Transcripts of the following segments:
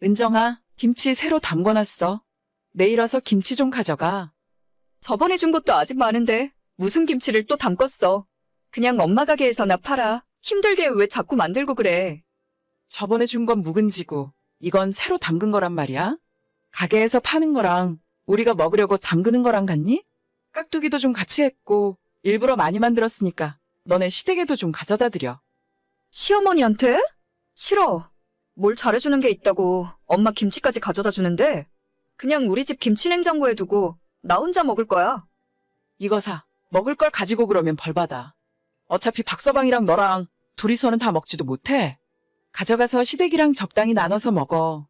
은정아, 김치 새로 담궈놨어. 내일 와서 김치 좀 가져가. 저번에 준 것도 아직 많은데 무슨 김치를 또 담궜어. 그냥 엄마 가게에서나 팔아. 힘들게 왜 자꾸 만들고 그래. 저번에 준 건 묵은지고 이건 새로 담근 거란 말이야. 가게에서 파는 거랑 우리가 먹으려고 담그는 거랑 같니? 깍두기도 좀 같이 했고 일부러 많이 만들었으니까 너네 시댁에도 좀 가져다 드려. 시어머니한테? 싫어. 뭘 잘해주는 게 있다고 엄마 김치까지 가져다 주는데 그냥 우리 집 김치 냉장고에 두고 나 혼자 먹을 거야. 이거 사. 먹을 걸 가지고 그러면 벌 받아. 어차피 박서방이랑 너랑 둘이서는 다 먹지도 못해. 가져가서 시댁이랑 적당히 나눠서 먹어.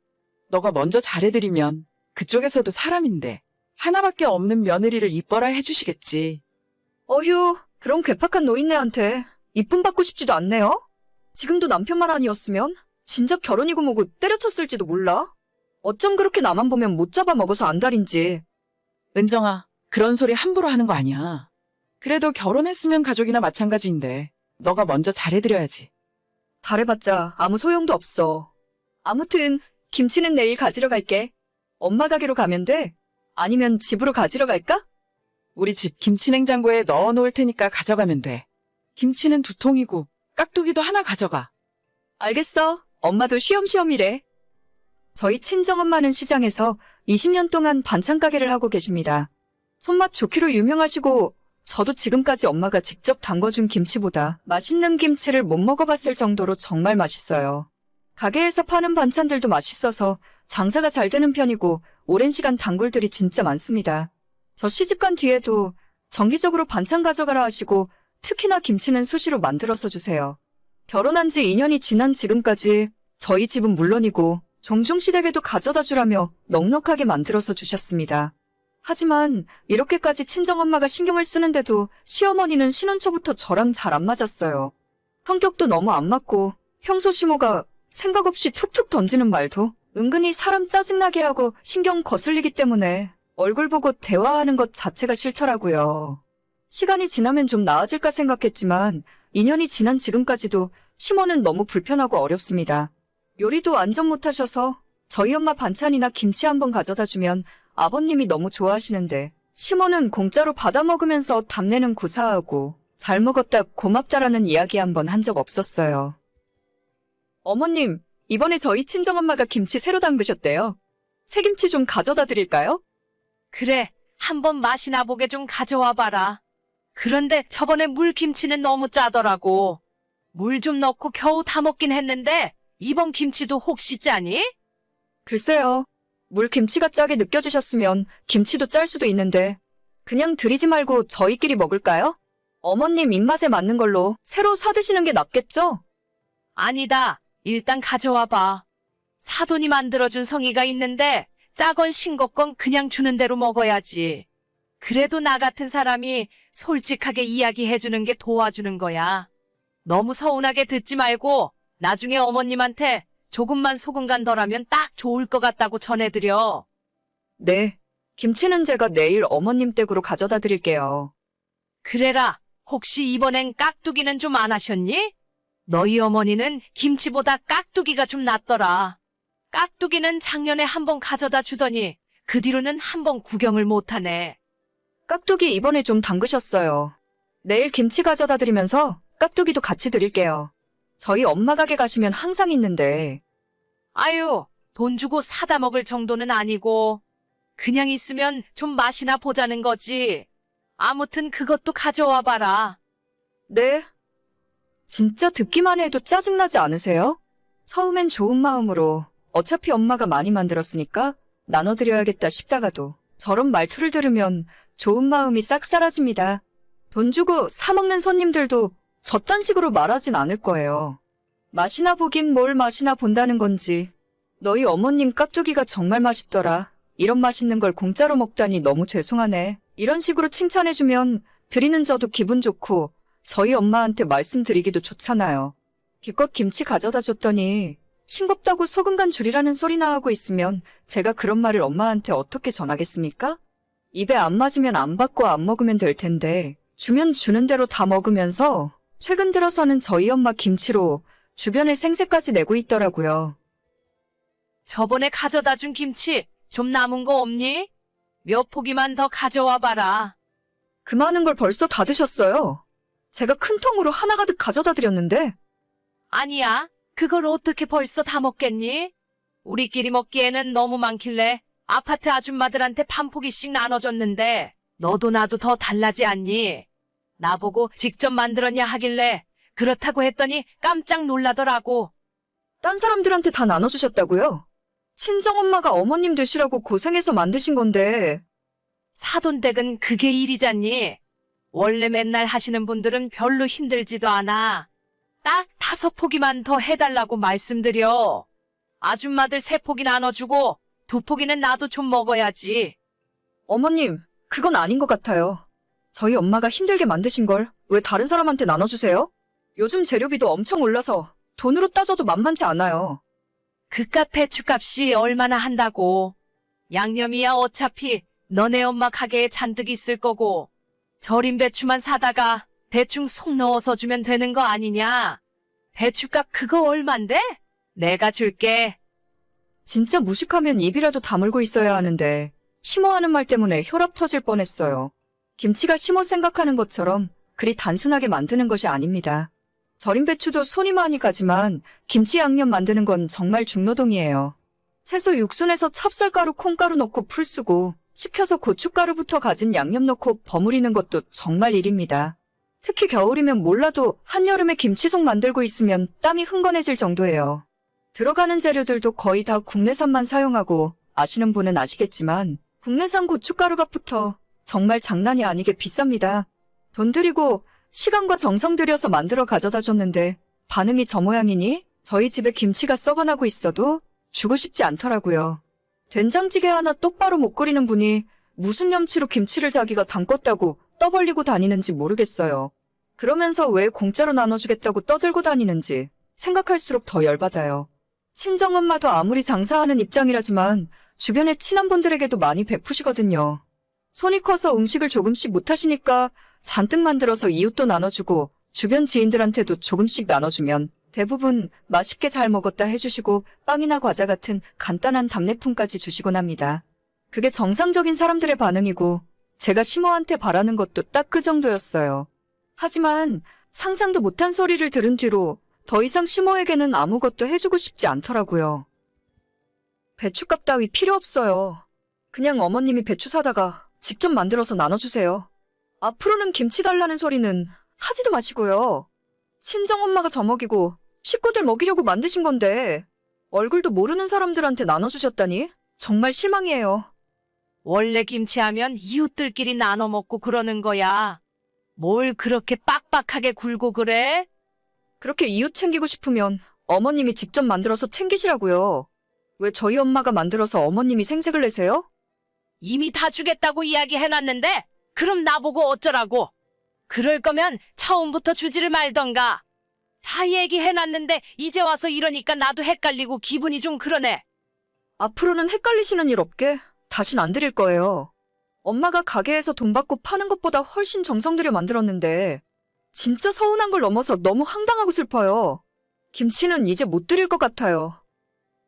너가 먼저 잘해드리면 그쪽에서도 사람인데 하나밖에 없는 며느리를 이뻐라 해주시겠지. 어휴, 그런 괴팍한 노인네한테 이쁨 받고 싶지도 않네요. 지금도 남편만 아니었으면 진작 결혼이고 뭐고 때려쳤을지도 몰라. 어쩜 그렇게 나만 보면 못 잡아먹어서 안달인지. 은정아, 그런 소리 함부로 하는 거 아니야. 그래도 결혼했으면 가족이나 마찬가지인데 너가 먼저 잘해드려야지. 잘해봤자 아무 소용도 없어. 아무튼 김치는 내일 가지러 갈게. 엄마 가게로 가면 돼? 아니면 집으로 가지러 갈까? 우리 집 김치냉장고에 넣어놓을 테니까 가져가면 돼. 김치는 2통이고 깍두기도 하나 가져가. 알겠어. 엄마도 쉬엄쉬엄이래. 저희 친정엄마는 시장에서 20년 동안 반찬 가게를 하고 계십니다. 손맛 좋기로 유명하시고 저도 지금까지 엄마가 직접 담궈준 김치보다 맛있는 김치를 못 먹어봤을 정도로 정말 맛있어요. 가게에서 파는 반찬들도 맛있어서 장사가 잘 되는 편이고 오랜 시간 단골들이 진짜 많습니다. 저 시집간 뒤에도 정기적으로 반찬 가져가라 하시고 특히나 김치는 수시로 만들어서 주세요. 결혼한 지 2년이 지난 지금까지 저희 집은 물론이고 종종 시댁에도 가져다 주라며 넉넉하게 만들어서 주셨습니다. 하지만 이렇게까지 친정엄마가 신경을 쓰는데도 시어머니는 신혼 초부터 저랑 잘 안 맞았어요. 성격도 너무 안 맞고 평소 시모가 생각 없이 툭툭 던지는 말도 은근히 사람 짜증나게 하고 신경 거슬리기 때문에 얼굴 보고 대화하는 것 자체가 싫더라고요. 시간이 지나면 좀 나아질까 생각했지만 2년이 지난 지금까지도 시모는 너무 불편하고 어렵습니다. 요리도 완전 못하셔서 저희 엄마 반찬이나 김치 한번 가져다 주면 아버님이 너무 좋아하시는데 시모는 공짜로 받아 먹으면서 답내는 고사하고 잘 먹었다 고맙다라는 이야기 한번 한 적 없었어요. 어머님, 이번에 저희 친정엄마가 김치 새로 담그셨대요. 새김치 좀 가져다 드릴까요? 그래, 한번 맛이나 보게 좀 가져와 봐라. 그런데 저번에 물김치는 너무 짜더라고. 물 좀 넣고 겨우 다 먹긴 했는데 이번 김치도 혹시 짜니? 글쎄요. 물김치가 짜게 느껴지셨으면 김치도 짤 수도 있는데 그냥 드리지 말고 저희끼리 먹을까요? 어머님 입맛에 맞는 걸로 새로 사드시는 게 낫겠죠? 아니다. 일단 가져와 봐. 사돈이 만들어준 성의가 있는데 짜건 싱겁건 그냥 주는 대로 먹어야지. 그래도 나 같은 사람이 솔직하게 이야기해주는 게 도와주는 거야. 너무 서운하게 듣지 말고 나중에 어머님한테 조금만 소금 간 덜하면 딱 좋을 것 같다고 전해드려. 네. 김치는 제가 내일 어머님 댁으로 가져다 드릴게요. 그래라. 혹시 이번엔 깍두기는 좀 안 하셨니? 너희 어머니는 김치보다 깍두기가 좀 낫더라. 깍두기는 작년에 한번 가져다 주더니 그 뒤로는 한번 구경을 못하네. 깍두기 이번에 좀 담그셨어요. 내일 김치 가져다 드리면서 깍두기도 같이 드릴게요. 저희 엄마 가게 가시면 항상 있는데. 아유, 돈 주고 사다 먹을 정도는 아니고 그냥 있으면 좀 맛이나 보자는 거지. 아무튼 그것도 가져와 봐라. 네. 진짜 듣기만 해도 짜증나지 않으세요? 처음엔 좋은 마음으로 어차피 엄마가 많이 만들었으니까 나눠드려야겠다 싶다가도 저런 말투를 들으면 좋은 마음이 싹 사라집니다. 돈 주고 사 먹는 손님들도 저딴 식으로 말하진 않을 거예요. 맛이나 보긴 뭘 맛이나 본다는 건지. 너희 어머님 깍두기가 정말 맛있더라. 이런 맛있는 걸 공짜로 먹다니 너무 죄송하네. 이런 식으로 칭찬해주면 드리는 저도 기분 좋고 저희 엄마한테 말씀드리기도 좋잖아요. 기껏 김치 가져다 줬더니 싱겁다고 소금 간 줄이라는 소리나 하고 있으면 제가 그런 말을 엄마한테 어떻게 전하겠습니까? 입에 안 맞으면 안 받고 안 먹으면 될 텐데 주면 주는 대로 다 먹으면서 최근 들어서는 저희 엄마 김치로 주변에 생색까지 내고 있더라고요. 저번에 가져다 준 김치 좀 남은 거 없니? 몇 포기만 더 가져와 봐라. 그 많은 걸 벌써 다 드셨어요. 제가 큰 통으로 하나 가득 가져다 드렸는데. 아니야. 그걸 어떻게 벌써 다 먹겠니? 우리끼리 먹기에는 너무 많길래 아파트 아줌마들한테 반 포기씩 나눠줬는데 너도 나도 더 달라지 않니? 나보고 직접 만들었냐 하길래 그렇다고 했더니 깜짝 놀라더라고. 딴 사람들한테 다 나눠주셨다고요? 친정엄마가 어머님 드시라고 고생해서 만드신 건데. 사돈댁은 그게 일이잖니. 원래 맨날 하시는 분들은 별로 힘들지도 않아. 딱 5포기만 더 해달라고 말씀드려. 아줌마들 3포기 나눠주고 2포기는 나도 좀 먹어야지. 어머님, 그건 아닌 것 같아요. 저희 엄마가 힘들게 만드신 걸 왜 다른 사람한테 나눠주세요? 요즘 재료비도 엄청 올라서 돈으로 따져도 만만치 않아요. 그깟 배추값이 얼마나 한다고. 양념이야 어차피 너네 엄마 가게에 잔뜩 있을 거고 절인 배추만 사다가 대충 속 넣어서 주면 되는 거 아니냐. 배추값 그거 얼만데? 내가 줄게. 진짜 무식하면 입이라도 다물고 있어야 하는데 심오하는 말 때문에 혈압 터질 뻔했어요. 김치가 심오 생각하는 것처럼 그리 단순하게 만드는 것이 아닙니다. 절인 배추도 손이 많이 가지만 김치 양념 만드는 건 정말 중노동이에요. 채소 육순에서 찹쌀가루, 콩가루 넣고 풀 쓰고 식혀서 고춧가루부터 가진 양념 넣고 버무리는 것도 정말 일입니다. 특히 겨울이면 몰라도 한여름에 김치속 만들고 있으면 땀이 흥건해질 정도예요. 들어가는 재료들도 거의 다 국내산만 사용하고 아시는 분은 아시겠지만 국내산 고춧가루 값부터 정말 장난이 아니게 비쌉니다. 돈 들이고 시간과 정성 들여서 만들어 가져다 줬는데 반응이 저 모양이니 저희 집에 김치가 썩어나고 있어도 주고 싶지 않더라고요. 된장찌개 하나 똑바로 못 끓이는 분이 무슨 염치로 김치를 자기가 담궜다고 떠벌리고 다니는지 모르겠어요. 그러면서 왜 공짜로 나눠주겠다고 떠들고 다니는지 생각할수록 더 열받아요. 친정엄마도 아무리 장사하는 입장이라지만 주변에 친한 분들에게도 많이 베푸시거든요. 손이 커서 음식을 조금씩 못하시니까 잔뜩 만들어서 이웃도 나눠주고 주변 지인들한테도 조금씩 나눠주면 대부분 맛있게 잘 먹었다 해주시고 빵이나 과자 같은 간단한 답례품까지 주시곤 합니다. 그게 정상적인 사람들의 반응이고 제가 심호한테 바라는 것도 딱 그 정도였어요. 하지만 상상도 못한 소리를 들은 뒤로 더 이상 심호에게는 아무것도 해주고 싶지 않더라고요. 배추값 따위 필요 없어요. 그냥 어머님이 배추 사다가 직접 만들어서 나눠주세요. 앞으로는 김치 달라는 소리는 하지도 마시고요. 친정엄마가 저 먹이고 식구들 먹이려고 만드신 건데 얼굴도 모르는 사람들한테 나눠주셨다니 정말 실망이에요. 원래 김치하면 이웃들끼리 나눠 먹고 그러는 거야. 뭘 그렇게 빡빡하게 굴고 그래? 그렇게 이웃 챙기고 싶으면 어머님이 직접 만들어서 챙기시라고요. 왜 저희 엄마가 만들어서 어머님이 생색을 내세요? 이미 다 주겠다고 이야기해놨는데 그럼 나보고 어쩌라고? 그럴 거면 처음부터 주지를 말던가. 다 얘기해놨는데 이제 와서 이러니까 나도 헷갈리고 기분이 좀 그러네. 앞으로는 헷갈리시는 일 없게 다신 안 드릴 거예요. 엄마가 가게에서 돈 받고 파는 것보다 훨씬 정성 들여 만들었는데 진짜 서운한 걸 넘어서 너무 황당하고 슬퍼요. 김치는 이제 못 드릴 것 같아요.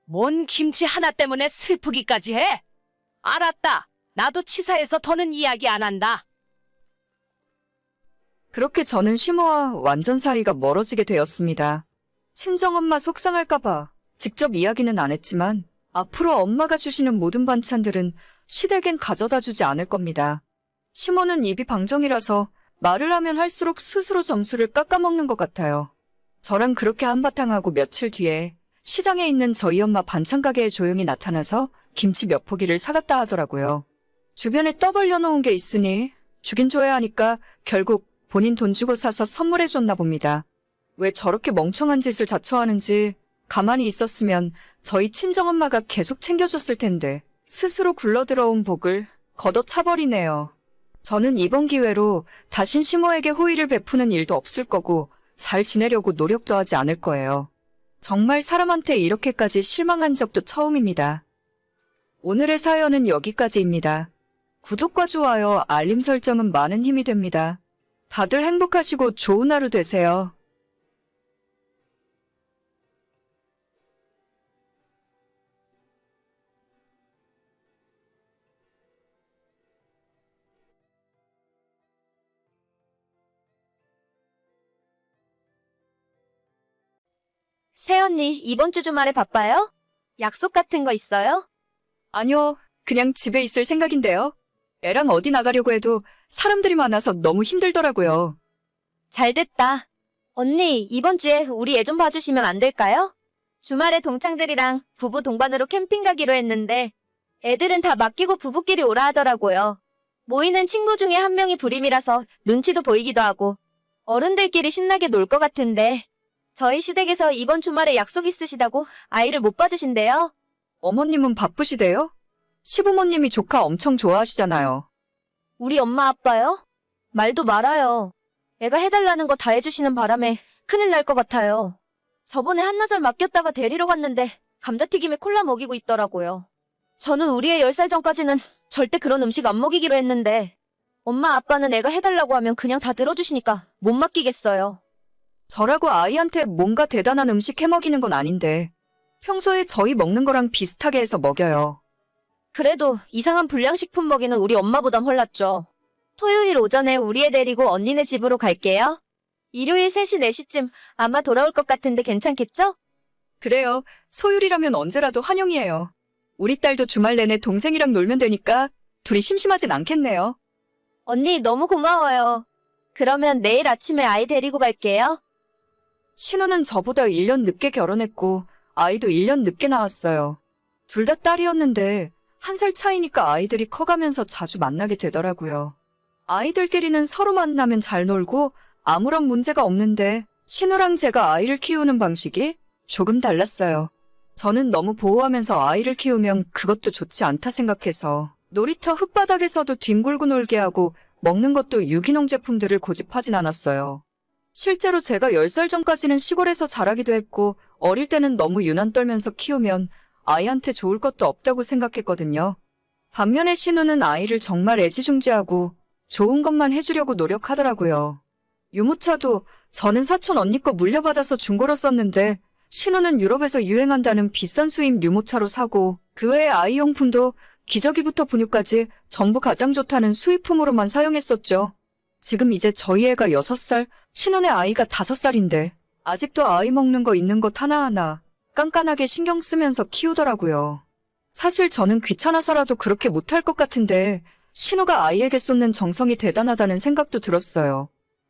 뭔 김치 하나 때문에 슬프기까지 해? 알았다. 나도 치사해서 더는 이야기 안 한다. 그렇게 저는 심호와 완전 사이가 멀어지게 되었습니다. 친정엄마 속상할까봐 직접 이야기는 안 했지만 앞으로 엄마가 주시는 모든 반찬들은 시댁엔 가져다 주지 않을 겁니다. 심호는 입이 방정이라서 말을 하면 할수록 스스로 점수를 깎아먹는 것 같아요. 저랑 그렇게 한바탕 하고 며칠 뒤에 시장에 있는 저희 엄마 반찬 가게에 조용히 나타나서 김치 몇 포기를 사갔다 하더라고요. 주변에 떠벌려 놓은 게 있으니 주긴 줘야 하니까 결국 본인 돈 주고 사서 선물해 줬나 봅니다. 왜 저렇게 멍청한 짓을 자처하는지 가만히 있었으면 저희 친정엄마가 계속 챙겨줬을 텐데 스스로 굴러들어온 복을 걷어차버리네요. 저는 이번 기회로 다신 심호에게 호의를 베푸는 일도 없을 거고 잘 지내려고 노력도 하지 않을 거예요. 정말 사람한테 이렇게까지 실망한 적도 처음입니다. 오늘의 사연은 여기까지입니다. 구독과 좋아요, 알림 설정은 많은 힘이 됩니다. 다들 행복하시고 좋은 하루 되세요. 새언니, 이번 주 주말에 바빠요? 약속 같은 거 있어요? 아니요, 그냥 집에 있을 생각인데요. 애랑 어디 나가려고 해도 사람들이 많아서 너무 힘들더라고요. 잘됐다. 언니, 이번 주에 우리 애 좀 봐주시면 안 될까요? 주말에 동창들이랑 부부 동반으로 캠핑 가기로 했는데 애들은 다 맡기고 부부끼리 오라 하더라고요. 모이는 친구 중에 한 명이 불임이라서 눈치도 보이기도 하고 어른들끼리 신나게 놀 것 같은데 저희 시댁에서 이번 주말에 약속 있으시다고 아이를 못 봐주신대요. 어머님은 바쁘시대요? 시부모님이 조카 엄청 좋아하시잖아요. 우리 엄마 아빠요? 말도 말아요. 애가 해달라는 거 다 해주시는 바람에 큰일 날 것 같아요. 저번에 한나절 맡겼다가 데리러 갔는데 감자튀김에 콜라 먹이고 있더라고요. 저는 우리 애 10살 전까지는 절대 그런 음식 안 먹이기로 했는데 엄마 아빠는 애가 해달라고 하면 그냥 다 들어주시니까 못 맡기겠어요. 저라고 아이한테 뭔가 대단한 음식 해먹이는 건 아닌데 평소에 저희 먹는 거랑 비슷하게 해서 먹여요. 그래도 이상한 불량식품 먹이는 우리 엄마보단 헐났죠. 토요일 오전에 우리 애 데리고 언니네 집으로 갈게요. 일요일 3시, 4시쯤 아마 돌아올 것 같은데 괜찮겠죠? 그래요. 소율이라면 언제라도 환영이에요. 우리 딸도 주말 내내 동생이랑 놀면 되니까 둘이 심심하진 않겠네요. 언니 너무 고마워요. 그러면 내일 아침에 아이 데리고 갈게요. 신우는 저보다 1년 늦게 결혼했고 아이도 1년 늦게 낳았어요. 둘 다 딸이었는데 1살 차이니까 아이들이 커가면서 자주 만나게 되더라고요. 아이들끼리는 서로 만나면 잘 놀고 아무런 문제가 없는데 신우랑 제가 아이를 키우는 방식이 조금 달랐어요. 저는 너무 보호하면서 아이를 키우면 그것도 좋지 않다 생각해서 놀이터 흙바닥에서도 뒹굴고 놀게 하고 먹는 것도 유기농 제품들을 고집하진 않았어요. 실제로 제가 10살 전까지는 시골에서 자라기도 했고 어릴 때는 너무 유난 떨면서 키우면 아이한테 좋을 것도 없다고 생각했거든요. 반면에 신우는 아이를 정말 애지중지하고 좋은 것만 해주려고 노력하더라고요. 유모차도 저는 사촌 언니 거 물려받아서 중고로 썼는데 신우는 유럽에서 유행한다는 비싼 수입 유모차로 사고 그 외에 아이용품도 기저귀부터 분유까지 전부 가장 좋다는 수입품으로만 사용했었죠. 지금 이제 저희 애가 6살, 신혼의 아이가 5살인데 아직도 아이 먹는 거 있는 것 하나하나 깐깐하게 신경 쓰면서 키우더라고요. 사실 저는 귀찮아서라도 그렇게 못할 것 같은데 신우가 아이에게 쏟는 정성이 대단하다는 생각도 들었어요.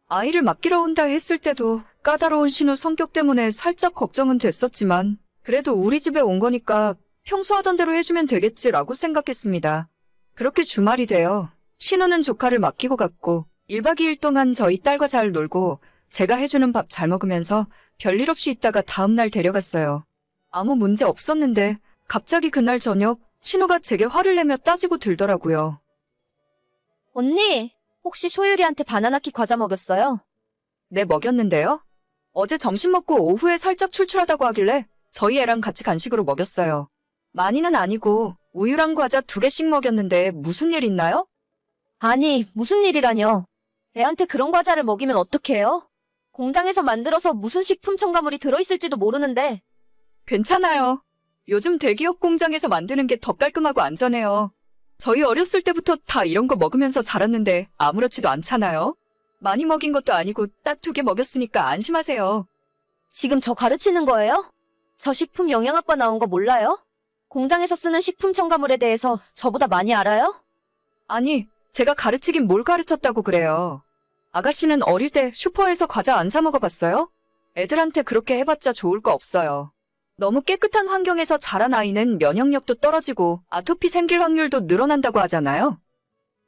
아이를 맡기러 온다 했을 때도 까다로운 신우 성격 때문에 살짝 걱정은 됐었지만 그래도 우리 집에 온 거니까 평소 하던 대로 해주면 되겠지라고 생각했습니다. 그렇게 주말이 되어 신우는 조카를 맡기고 갔고 1박 2일 동안 저희 딸과 잘 놀고 제가 해주는 밥 잘 먹으면서 별일 없이 있다가 다음날 데려갔어요. 아무 문제 없었는데 갑자기 그날 저녁 신우가 제게 화를 내며 따지고 들더라고요. 언니, 혹시 소율이한테 바나나키 과자 먹였어요? 네, 먹였는데요. 어제 점심 먹고 오후에 살짝 출출하다고 하길래 저희 애랑 같이 간식으로 먹였어요. 많이는 아니고 우유랑 과자 2개씩 먹였는데 무슨 일 있나요? 아니, 무슨 일이라뇨. 애한테 그런 과자를 먹이면 어떡해요? 공장에서 만들어서 무슨 식품 첨가물이 들어있을지도 모르는데. 괜찮아요. 요즘 대기업 공장에서 만드는 게 더 깔끔하고 안전해요. 저희 어렸을 때부터 다 이런 거 먹으면서 자랐는데 아무렇지도 않잖아요. 많이 먹인 것도 아니고 딱 2개 먹였으니까 안심하세요. 지금 저 가르치는 거예요? 저 식품 영양학과 나온 거 몰라요? 공장에서 쓰는 식품 첨가물에 대해서 저보다 많이 알아요? 아니, 제가 가르치긴 뭘 가르쳤다고 그래요. 아가씨는 어릴 때 슈퍼에서 과자 안 사 먹어봤어요? 애들한테 그렇게 해봤자 좋을 거 없어요. 너무 깨끗한 환경에서 자란 아이는 면역력도 떨어지고 아토피 생길 확률도 늘어난다고 하잖아요.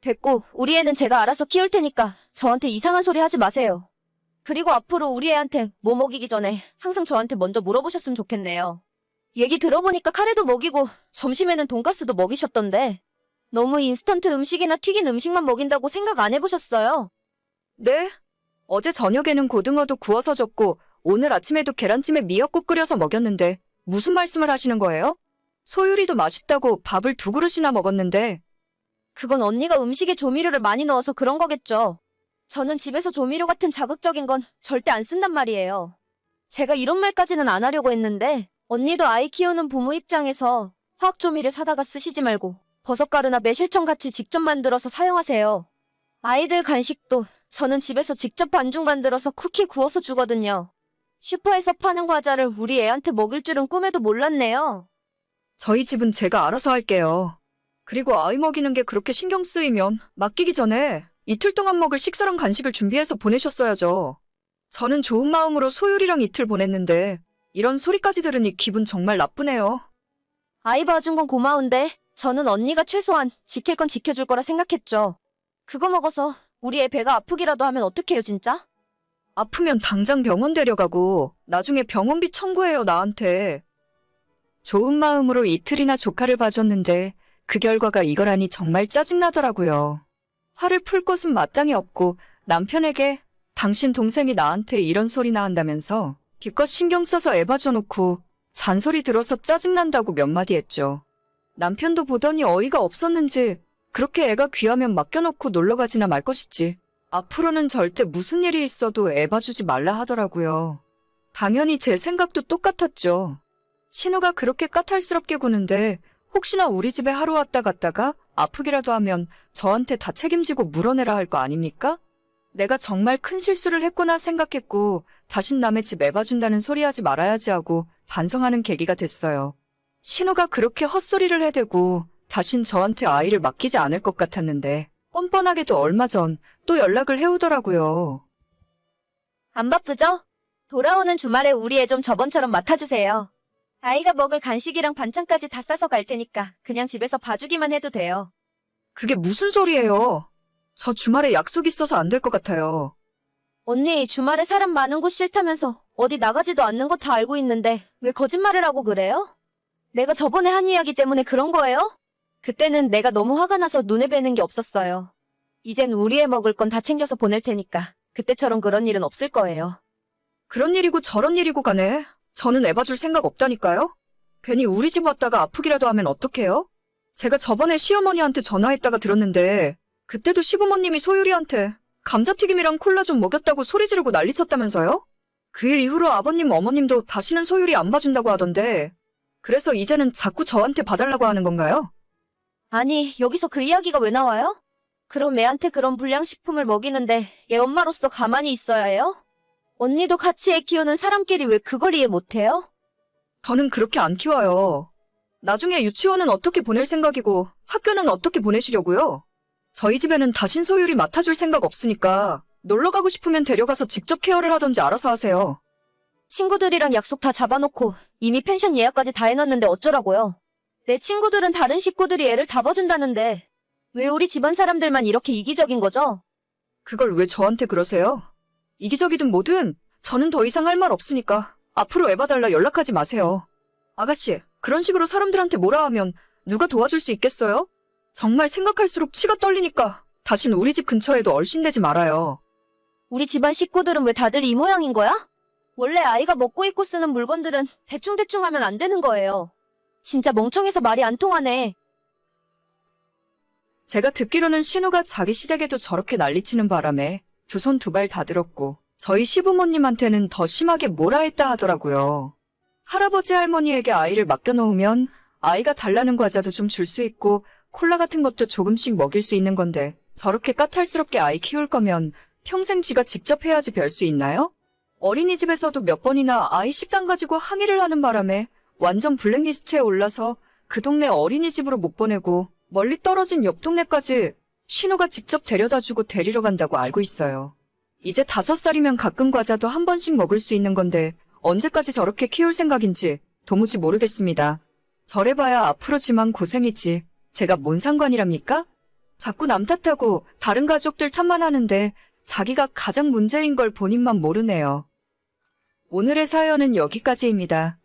됐고, 우리 애는 제가 알아서 키울 테니까 저한테 이상한 소리 하지 마세요. 그리고 앞으로 우리 애한테 뭐 먹이기 전에 항상 저한테 먼저 물어보셨으면 좋겠네요. 얘기 들어보니까 카레도 먹이고 점심에는 돈가스도 먹이셨던데 너무 인스턴트 음식이나 튀긴 음식만 먹인다고 생각 안 해보셨어요? 네? 어제 저녁에는 고등어도 구워서 줬고 오늘 아침에도 계란찜에 미역국 끓여서 먹였는데 무슨 말씀을 하시는 거예요? 소율이도 맛있다고 밥을 2그릇이나 먹었는데. 그건 언니가 음식에 조미료를 많이 넣어서 그런 거겠죠. 저는 집에서 조미료 같은 자극적인 건 절대 안 쓴단 말이에요. 제가 이런 말까지는 안 하려고 했는데 언니도 아이 키우는 부모 입장에서 화학 조미료 사다가 쓰시지 말고 버섯가루나 매실청 같이 직접 만들어서 사용하세요. 아이들 간식도 저는 집에서 직접 반죽 만들어서 쿠키 구워서 주거든요. 슈퍼에서 파는 과자를 우리 애한테 먹일 줄은 꿈에도 몰랐네요. 저희 집은 제가 알아서 할게요. 그리고 아이 먹이는 게 그렇게 신경 쓰이면 맡기기 전에 이틀 동안 먹을 식사랑 간식을 준비해서 보내셨어야죠. 저는 좋은 마음으로 소율이랑 이틀 보냈는데 이런 소리까지 들으니 기분 정말 나쁘네요. 아이 봐준 건 고마운데 저는 언니가 최소한 지킬 건 지켜줄 거라 생각했죠. 그거 먹어서 우리 애 배가 아프기라도 하면 어떡해요 진짜? 아프면 당장 병원 데려가고 나중에 병원비 청구해요, 나한테. 좋은 마음으로 이틀이나 조카를 봐줬는데 그 결과가 이거라니 정말 짜증나더라고요. 화를 풀 곳은 마땅히 없고 남편에게 당신 동생이 나한테 이런 소리나 한다면서 기껏 신경 써서 애 봐줘놓고 잔소리 들어서 짜증난다고 몇 마디 했죠. 남편도 보더니 어이가 없었는지 그렇게 애가 귀하면 맡겨놓고 놀러가지나 말 것이지. 앞으로는 절대 무슨 일이 있어도 애 봐주지 말라 하더라고요. 당연히 제 생각도 똑같았죠. 신우가 그렇게 까탈스럽게 구는데 혹시나 우리 집에 하루 왔다 갔다가 아프기라도 하면 저한테 다 책임지고 물어내라 할 거 아닙니까? 내가 정말 큰 실수를 했구나 생각했고 다신 남의 집 애 봐준다는 소리 하지 말아야지 하고 반성하는 계기가 됐어요. 신우가 그렇게 헛소리를 해대고 다신 저한테 아이를 맡기지 않을 것 같았는데 뻔뻔하게도 얼마 전 또 연락을 해오더라고요. 안 바쁘죠? 돌아오는 주말에 우리 애 좀 저번처럼 맡아주세요. 아이가 먹을 간식이랑 반찬까지 다 싸서 갈 테니까 그냥 집에서 봐주기만 해도 돼요. 그게 무슨 소리예요? 저 주말에 약속 있어서 안 될 것 같아요. 언니 주말에 사람 많은 곳 싫다면서 어디 나가지도 않는 거 다 알고 있는데 왜 거짓말을 하고 그래요? 내가 저번에 한 이야기 때문에 그런 거예요? 그때는 내가 너무 화가 나서 눈에 뵈는 게 없었어요. 이젠 우리 애 먹을 건 다 챙겨서 보낼 테니까 그때처럼 그런 일은 없을 거예요. 그런 일이고 저런 일이고 간에 저는 애 봐줄 생각 없다니까요? 괜히 우리 집 왔다가 아프기라도 하면 어떡해요? 제가 저번에 시어머니한테 전화했다가 들었는데 그때도 시부모님이 소율이한테 감자튀김이랑 콜라 좀 먹였다고 소리 지르고 난리쳤다면서요? 그 일 이후로 아버님 어머님도 다시는 소율이 안 봐준다고 하던데 그래서 이제는 자꾸 저한테 봐달라고 하는 건가요? 아니 여기서 그 이야기가 왜 나와요? 그럼 애한테 그런 불량식품을 먹이는데 얘 엄마로서 가만히 있어야 해요? 언니도 같이 애 키우는 사람끼리 왜 그걸 이해 못해요? 저는 그렇게 안 키워요. 나중에 유치원은 어떻게 보낼 생각이고 학교는 어떻게 보내시려고요? 저희 집에는 다신 소율이 맡아줄 생각 없으니까 놀러 가고 싶으면 데려가서 직접 케어를 하던지 알아서 하세요. 친구들이랑 약속 다 잡아놓고 이미 펜션 예약까지 다 해놨는데 어쩌라고요? 내 친구들은 다른 식구들이 애를 다 봐준다는데 왜 우리 집안 사람들만 이렇게 이기적인 거죠? 그걸 왜 저한테 그러세요? 이기적이든 뭐든 저는 더 이상 할 말 없으니까 앞으로 애 봐달라 연락하지 마세요. 아가씨, 그런 식으로 사람들한테 뭐라 하면 누가 도와줄 수 있겠어요? 정말 생각할수록 치가 떨리니까 다신 우리 집 근처에도 얼씬대지 말아요. 우리 집안 식구들은 왜 다들 이 모양인 거야? 원래 아이가 먹고 입고 쓰는 물건들은 대충대충 하면 안 되는 거예요. 진짜 멍청해서 말이 안 통하네. 제가 듣기로는 신우가 자기 시댁에도 저렇게 난리치는 바람에 두 손 두 발 다 들었고 저희 시부모님한테는 더 심하게 뭐라 했다 하더라고요. 할아버지 할머니에게 아이를 맡겨놓으면 아이가 달라는 과자도 좀 줄 수 있고 콜라 같은 것도 조금씩 먹일 수 있는 건데 저렇게 까탈스럽게 아이 키울 거면 평생 지가 직접 해야지 별 수 있나요? 어린이집에서도 몇 번이나 아이 식단 가지고 항의를 하는 바람에 완전 블랙리스트에 올라서 그 동네 어린이집으로 못 보내고 멀리 떨어진 옆 동네까지 신우가 직접 데려다주고 데리러 간다고 알고 있어요. 이제 5살이면 가끔 과자도 한 번씩 먹을 수 있는 건데 언제까지 저렇게 키울 생각인지 도무지 모르겠습니다. 저래봐야 앞으로지만 고생이지 제가 뭔 상관이랍니까? 자꾸 남 탓하고 다른 가족들 탓만 하는데 자기가 가장 문제인 걸 본인만 모르네요. 오늘의 사연은 여기까지입니다.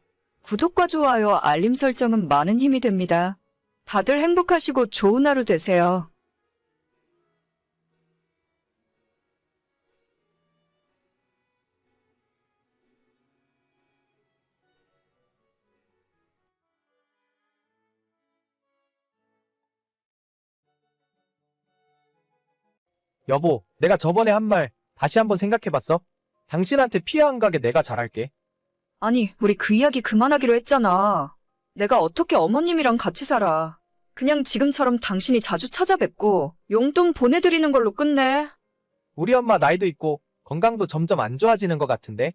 구독과 좋아요, 알림 설정은 많은 힘이 됩니다. 다들 행복하시고 좋은 하루 되세요. 여보, 내가 저번에 한 말 다시 한번 생각해봤어? 당신한테 피해 안 가게 내가 잘할게. 아니, 우리 그 이야기 그만하기로 했잖아. 내가 어떻게 어머님이랑 같이 살아. 그냥 지금처럼 당신이 자주 찾아뵙고 용돈 보내드리는 걸로 끝내. 우리 엄마 나이도 있고 건강도 점점 안 좋아지는 것 같은데?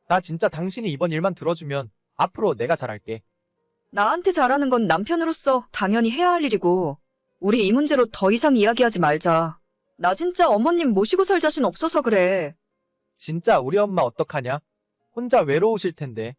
나 진짜 당신이 이번 일만 들어주면 앞으로 내가 잘할게. 나한테 잘하는 건 남편으로서 당연히 해야 할 일이고, 우리 이 문제로 더 이상 이야기하지 말자. 나 진짜 어머님 모시고 살 자신 없어서 그래. 진짜 우리 엄마 어떡하냐? 혼자 외로우실 텐데.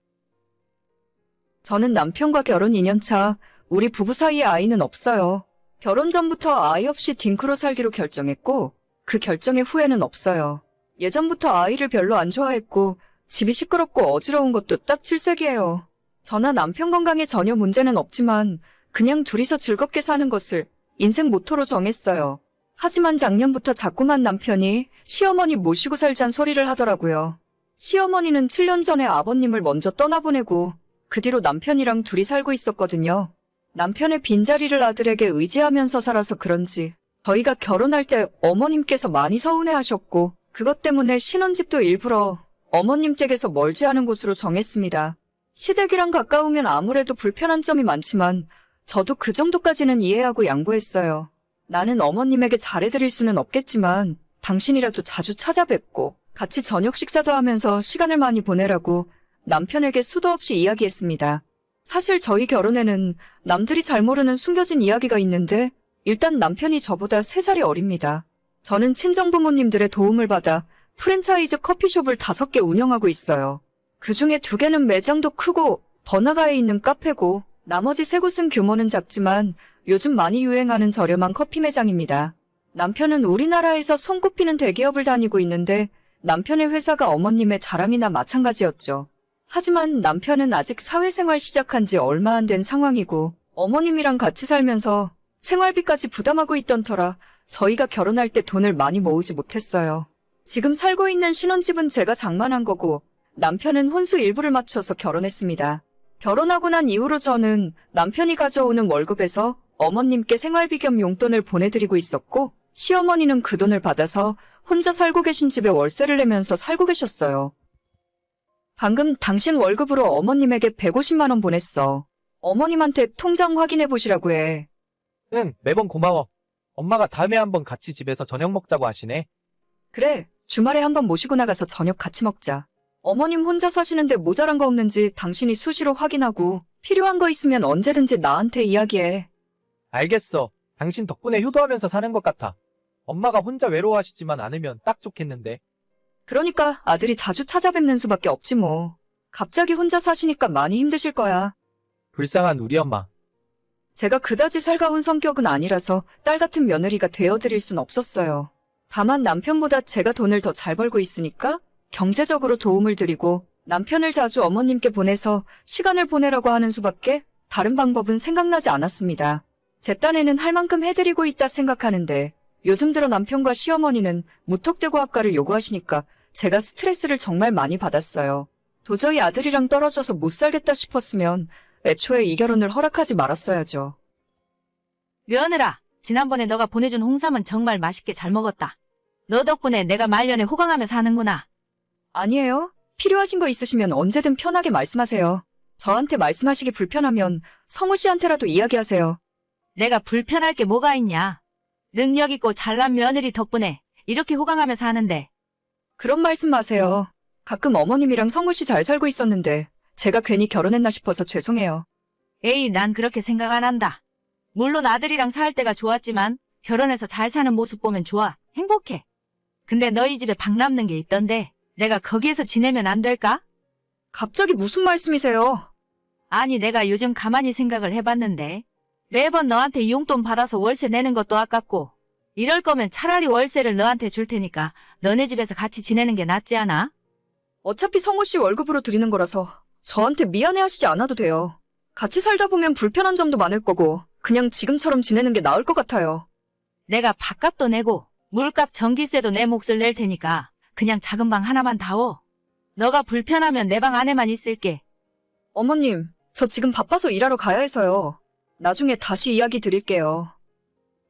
저는 남편과 결혼 2년 차, 우리 부부 사이에 아이는 없어요. 결혼 전부터 아이 없이 딩크로 살기로 결정했고, 그 결정의 후회는 없어요. 예전부터 아이를 별로 안 좋아했고, 집이 시끄럽고 어지러운 것도 딱 질색이에요. 저나 남편 건강에 전혀 문제는 없지만, 그냥 둘이서 즐겁게 사는 것을 인생 모토로 정했어요. 하지만 작년부터 자꾸만 남편이 시어머니 모시고 살잔 소리를 하더라고요. 시어머니는 7년 전에 아버님을 먼저 떠나보내고 그 뒤로 남편이랑 둘이 살고 있었거든요. 남편의 빈자리를 아들에게 의지하면서 살아서 그런지 저희가 결혼할 때 어머님께서 많이 서운해하셨고 그것 때문에 신혼집도 일부러 어머님 댁에서 멀지 않은 곳으로 정했습니다. 시댁이랑 가까우면 아무래도 불편한 점이 많지만 저도 그 정도까지는 이해하고 양보했어요. 나는 어머님에게 잘해드릴 수는 없겠지만 당신이라도 자주 찾아뵙고 같이 저녁 식사도 하면서 시간을 많이 보내라고 남편에게 수도 없이 이야기했습니다. 사실 저희 결혼에는 남들이 잘 모르는 숨겨진 이야기가 있는데 일단 남편이 저보다 3살이 어립니다. 저는 친정부모님들의 도움을 받아 프랜차이즈 커피숍을 5개 운영하고 있어요. 그중에 2개는 매장도 크고 번화가에 있는 카페고 나머지 3곳은 규모는 작지만 요즘 많이 유행하는 저렴한 커피 매장입니다. 남편은 우리나라에서 손꼽히는 대기업을 다니고 있는데 남편의 회사가 어머님의 자랑이나 마찬가지였죠. 하지만 남편은 아직 사회생활 시작한 지 얼마 안 된 상황이고 어머님이랑 같이 살면서 생활비까지 부담하고 있던 터라 저희가 결혼할 때 돈을 많이 모으지 못했어요. 지금 살고 있는 신혼집은 제가 장만한 거고 남편은 혼수 일부를 맞춰서 결혼했습니다. 결혼하고 난 이후로 저는 남편이 가져오는 월급에서 어머님께 생활비 겸 용돈을 보내드리고 있었고 시어머니는 그 돈을 받아서 혼자 살고 계신 집에 월세를 내면서 살고 계셨어요. 방금 당신 월급으로 어머님에게 150만 원 보냈어. 어머님한테 통장 확인해 보시라고 해. 응, 매번 고마워. 엄마가 다음에 한번 같이 집에서 저녁 먹자고 하시네. 그래, 주말에 한번 모시고 나가서 저녁 같이 먹자. 어머님 혼자 사시는데 모자란 거 없는지 당신이 수시로 확인하고 필요한 거 있으면 언제든지 나한테 이야기해. 알겠어. 당신 덕분에 효도하면서 사는 것 같아. 엄마가 혼자 외로워하시지만 않으면 딱 좋겠는데. 그러니까 아들이 자주 찾아뵙는 수밖에 없지 뭐. 갑자기 혼자 사시니까 많이 힘드실 거야. 불쌍한 우리 엄마. 제가 그다지 살가운 성격은 아니라서 딸 같은 며느리가 되어드릴 순 없었어요. 다만 남편보다 제가 돈을 더 잘 벌고 있으니까 경제적으로 도움을 드리고 남편을 자주 어머님께 보내서 시간을 보내라고 하는 수밖에 다른 방법은 생각나지 않았습니다. 제 딴에는 할 만큼 해드리고 있다 생각하는데 요즘 들어 남편과 시어머니는 무턱대고 합가를 요구하시니까 제가 스트레스를 정말 많이 받았어요. 도저히 아들이랑 떨어져서 못 살겠다 싶었으면 애초에 이 결혼을 허락하지 말았어야죠. 며느라, 지난번에 너가 보내준 홍삼은 정말 맛있게 잘 먹었다. 너 덕분에 내가 말년에 호강하며 사는구나. 아니에요. 필요하신 거 있으시면 언제든 편하게 말씀하세요. 저한테 말씀하시기 불편하면 성우 씨한테라도 이야기하세요. 내가 불편할 게 뭐가 있냐. 능력 있고 잘난 며느리 덕분에 이렇게 호강하며 사는데. 그런 말씀 마세요. 가끔 어머님이랑 성우 씨 잘 살고 있었는데 제가 괜히 결혼했나 싶어서 죄송해요. 에이, 난 그렇게 생각 안 한다. 물론 아들이랑 살 때가 좋았지만 결혼해서 잘 사는 모습 보면 좋아. 행복해. 근데 너희 집에 방 남는 게 있던데 내가 거기에서 지내면 안 될까? 갑자기 무슨 말씀이세요? 아니, 내가 요즘 가만히 생각을 해봤는데 매번 너한테 용돈 받아서 월세 내는 것도 아깝고 이럴 거면 차라리 월세를 너한테 줄 테니까 너네 집에서 같이 지내는 게 낫지 않아? 어차피 성우 씨 월급으로 드리는 거라서 저한테 미안해하시지 않아도 돼요. 같이 살다 보면 불편한 점도 많을 거고 그냥 지금처럼 지내는 게 나을 것 같아요. 내가 밥값도 내고 물값 전기세도 내 몫을 낼 테니까 그냥 작은 방 하나만 다오. 너가 불편하면 내 방 안에만 있을게. 어머님, 저 지금 바빠서 일하러 가야 해서요. 나중에 다시 이야기 드릴게요.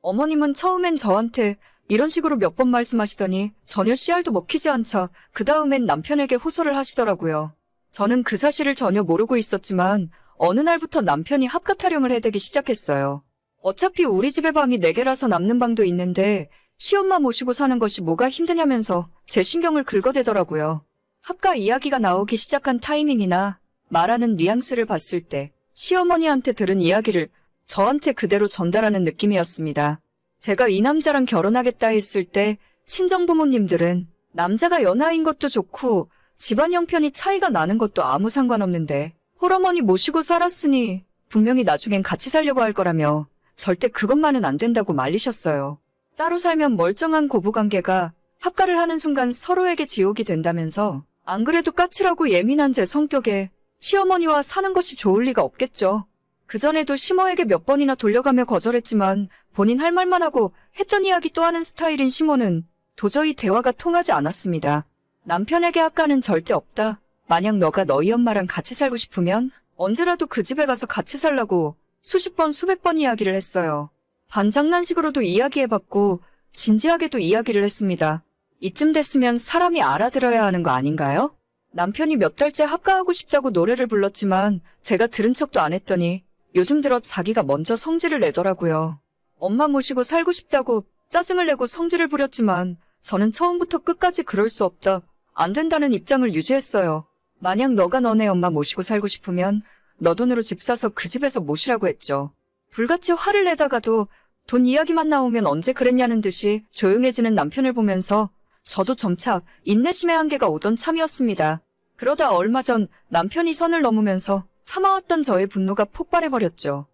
어머님은 처음엔 저한테 이런 식으로 몇 번 말씀하시더니 전혀 씨알도 먹히지 않자 그 다음엔 남편에게 호소를 하시더라고요. 저는 그 사실을 전혀 모르고 있었지만 어느 날부터 남편이 합가 타령을 해대기 시작했어요. 어차피 우리 집에 방이 4개라서 남는 방도 있는데 시엄마 모시고 사는 것이 뭐가 힘드냐면서 제 신경을 긁어대더라고요. 합가 이야기가 나오기 시작한 타이밍이나 말하는 뉘앙스를 봤을 때 시어머니한테 들은 이야기를 저한테 그대로 전달하는 느낌이었습니다. 제가 이 남자랑 결혼하겠다 했을 때 친정부모님들은 남자가 연하인 것도 좋고 집안 형편이 차이가 나는 것도 아무 상관없는데 홀어머니 모시고 살았으니 분명히 나중엔 같이 살려고 할 거라며 절대 그것만은 안 된다고 말리셨어요. 따로 살면 멀쩡한 고부관계가 합가를 하는 순간 서로에게 지옥이 된다면서 안 그래도 까칠하고 예민한 제 성격에 시어머니와 사는 것이 좋을 리가 없겠죠. 그전에도 시모에게 몇 번이나 돌려가며 거절했지만 본인 할 말만 하고 했던 이야기 또 하는 스타일인 시모는 도저히 대화가 통하지 않았습니다. 남편에게 합가는 절대 없다. 만약 너가 너희 엄마랑 같이 살고 싶으면 언제라도 그 집에 가서 같이 살라고 수십 번 수백 번 이야기를 했어요. 반장난식으로도 이야기해봤고 진지하게도 이야기를 했습니다. 이쯤 됐으면 사람이 알아들어야 하는 거 아닌가요? 남편이 몇 달째 합가하고 싶다고 노래를 불렀지만 제가 들은 척도 안 했더니 요즘 들어 자기가 먼저 성질을 내더라고요. 엄마 모시고 살고 싶다고 짜증을 내고 성질을 부렸지만 저는 처음부터 끝까지 그럴 수 없다. 안 된다는 입장을 유지했어요. 만약 너가 너네 엄마 모시고 살고 싶으면 너 돈으로 집 사서 그 집에서 모시라고 했죠. 불같이 화를 내다가도 돈 이야기만 나오면 언제 그랬냐는 듯이 조용해지는 남편을 보면서 저도 점차 인내심의 한계가 오던 참이었습니다. 그러다 얼마 전 남편이 선을 넘으면서 참아왔던 저의 분노가 폭발해버렸죠.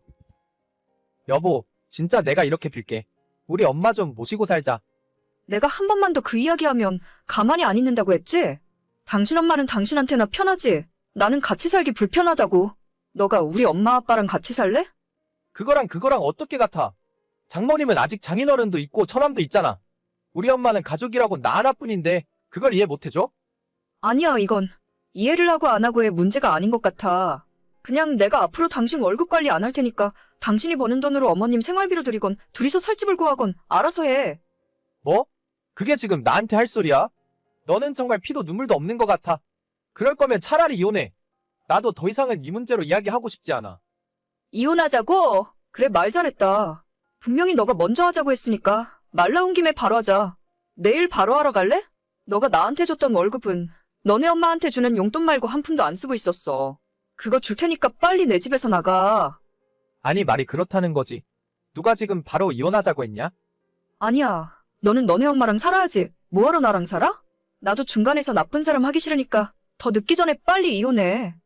여보, 진짜 내가 이렇게 빌게. 우리 엄마 좀 모시고 살자. 내가 한 번만 더 그 이야기하면 가만히 안 있는다고 했지? 당신 엄마는 당신한테나 편하지? 나는 같이 살기 불편하다고. 너가 우리 엄마 아빠랑 같이 살래? 그거랑 어떻게 같아? 장모님은 아직 장인어른도 있고 처남도 있잖아. 우리 엄마는 가족이라고 나 하나뿐인데 그걸 이해 못해줘? 아니야, 이건 이해를 하고 안 하고의 문제가 아닌 것 같아. 그냥 내가 앞으로 당신 월급 관리 안 할 테니까 당신이 버는 돈으로 어머님 생활비로 드리건 둘이서 살 집을 구하건 알아서 해. 뭐? 그게 지금 나한테 할 소리야? 너는 정말 피도 눈물도 없는 것 같아. 그럴 거면 차라리 이혼해. 나도 더 이상은 이 문제로 이야기하고 싶지 않아. 이혼하자고? 그래, 말 잘했다. 분명히 너가 먼저 하자고 했으니까 말 나온 김에 바로 하자. 내일 바로 하러 갈래? 너가 나한테 줬던 월급은 너네 엄마한테 주는 용돈 말고 한 푼도 안 쓰고 있었어. 그거 줄 테니까 빨리 내 집에서 나가. 아니, 말이 그렇다는 거지. 누가 지금 바로 이혼하자고 했냐? 아니야. 너는 너네 엄마랑 살아야지. 뭐하러 나랑 살아? 나도 중간에서 나쁜 사람 하기 싫으니까 더 늦기 전에 빨리 이혼해.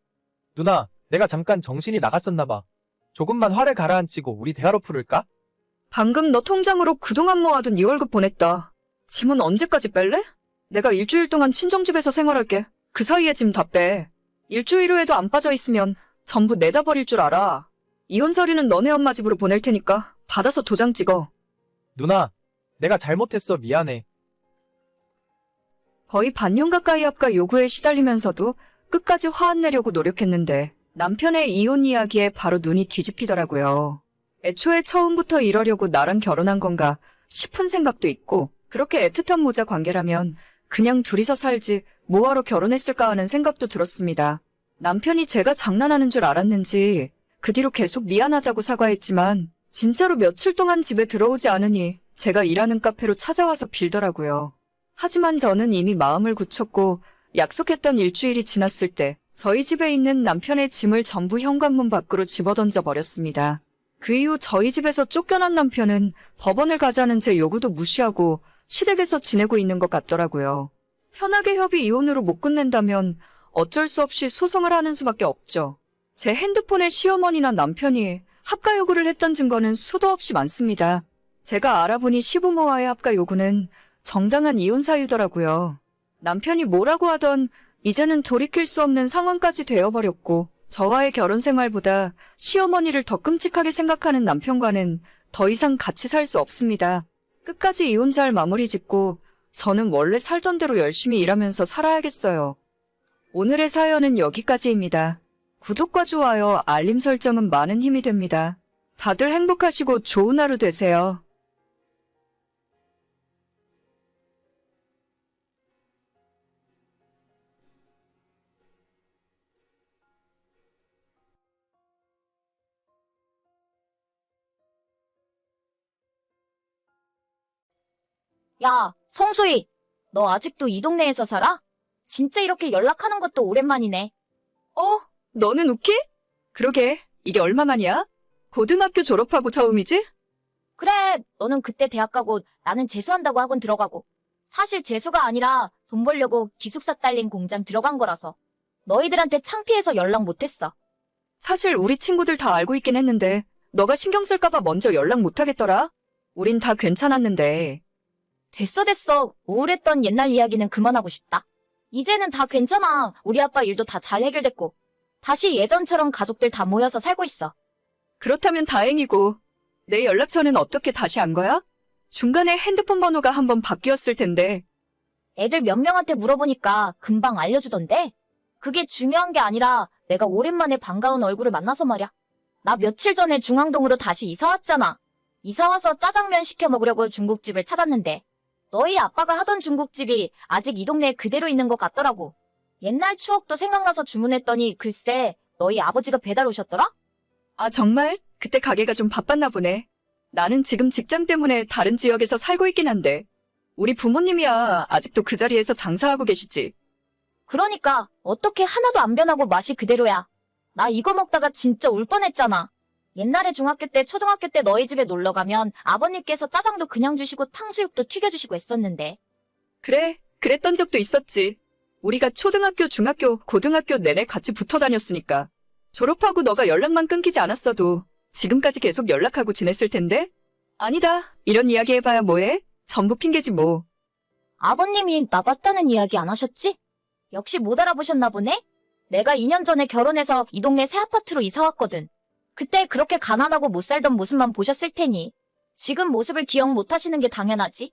누나, 내가 잠깐 정신이 나갔었나 봐. 조금만 화를 가라앉히고 우리 대화로 풀을까? 방금 너 통장으로 그동안 모아둔 네 월급 보냈다. 짐은 언제까지 뺄래? 내가 일주일 동안 친정집에서 생활할게. 그 사이에 짐 다 빼. 일주일 후에도 안 빠져 있으면 전부 내다 버릴 줄 알아. 이혼 서류는 너네 엄마 집으로 보낼 테니까 받아서 도장 찍어. 누나, 내가 잘못했어. 미안해. 거의 반년 가까이 합가 요구에 시달리면서도 끝까지 화 안 내려고 노력했는데 남편의 이혼 이야기에 바로 눈이 뒤집히더라고요. 애초에 처음부터 이러려고 나랑 결혼한 건가 싶은 생각도 있고 그렇게 애틋한 모자 관계라면 그냥 둘이서 살지 뭐하러 결혼했을까 하는 생각도 들었습니다. 남편이 제가 장난하는 줄 알았는지 그 뒤로 계속 미안하다고 사과했지만 진짜로 며칠 동안 집에 들어오지 않으니 제가 일하는 카페로 찾아와서 빌더라고요. 하지만 저는 이미 마음을 굳혔고 약속했던 일주일이 지났을 때 저희 집에 있는 남편의 짐을 전부 현관문 밖으로 집어던져 버렸습니다. 그 이후 저희 집에서 쫓겨난 남편은 법원을 가자는 제 요구도 무시하고 시댁에서 지내고 있는 것 같더라고요. 편하게 협의 이혼으로 못 끝낸다면 어쩔 수 없이 소송을 하는 수밖에 없죠. 제 핸드폰에 시어머니나 남편이 합가 요구를 했던 증거는 수도 없이 많습니다. 제가 알아보니 시부모와의 합가 요구는 정당한 이혼 사유더라고요. 남편이 뭐라고 하던 이제는 돌이킬 수 없는 상황까지 되어버렸고 저와의 결혼 생활보다 시어머니를 더 끔찍하게 생각하는 남편과는 더 이상 같이 살 수 없습니다. 끝까지 이혼 잘 마무리 짓고 저는 원래 살던 대로 열심히 일하면서 살아야겠어요. 오늘의 사연은 여기까지입니다. 구독과 좋아요, 알림 설정은 많은 힘이 됩니다. 다들 행복하시고 좋은 하루 되세요. 야, 성수희, 너 아직도 이 동네에서 살아? 진짜 이렇게 연락하는 것도 오랜만이네. 너는 우키? 그러게, 이게 얼마만이야? 고등학교 졸업하고 처음이지? 그래, 너는 그때 대학 가고 나는 재수한다고 학원 들어가고. 사실 재수가 아니라 돈 벌려고 기숙사 딸린 공장 들어간 거라서. 너희들한테 창피해서 연락 못했어. 사실 우리 친구들 다 알고 있긴 했는데 너가 신경 쓸까봐 먼저 연락 못하겠더라? 우린 다 괜찮았는데. 됐어. 우울했던 옛날 이야기는 그만하고 싶다. 이제는 다 괜찮아. 우리 아빠 일도 다 잘 해결됐고. 다시 예전처럼 가족들 다 모여서 살고 있어. 그렇다면 다행이고. 내 연락처는 어떻게 다시 안 거야? 중간에 핸드폰 번호가 한번 바뀌었을 텐데. 애들 몇 명한테 물어보니까 금방 알려주던데. 그게 중요한 게 아니라 내가 오랜만에 반가운 얼굴을 만나서 말이야. 나 며칠 전에 중앙동으로 다시 이사 왔잖아. 이사 와서 짜장면 시켜 먹으려고 중국집을 찾았는데 너희 아빠가 하던 중국집이 아직 이 동네에 그대로 있는 것 같더라고. 옛날 추억도 생각나서 주문했더니 글쎄 너희 아버지가 배달 오셨더라? 아, 정말? 그때 가게가 좀 바빴나 보네. 나는 지금 직장 때문에 다른 지역에서 살고 있긴 한데. 우리 부모님이야 아직도 그 자리에서 장사하고 계시지. 그러니까 어떻게 하나도 안 변하고 맛이 그대로야. 나 이거 먹다가 진짜 울 뻔했잖아. 옛날에 중학교 때 초등학교 때 너희 집에 놀러 가면 아버님께서 짜장도 그냥 주시고 탕수육도 튀겨주시고 했었는데. 그래, 그랬던 적도 있었지. 우리가 초등학교, 중학교, 고등학교 내내 같이 붙어 다녔으니까. 졸업하고 너가 연락만 끊기지 않았어도 지금까지 계속 연락하고 지냈을 텐데? 아니다, 이런 이야기 해봐야 뭐해? 전부 핑계지 뭐. 아버님이 나 봤다는 이야기 안 하셨지? 역시 못 알아보셨나 보네? 내가 2년 전에 결혼해서 이 동네 새 아파트로 이사 왔거든. 그때 그렇게 가난하고 못 살던 모습만 보셨을 테니 지금 모습을 기억 못 하시는 게 당연하지.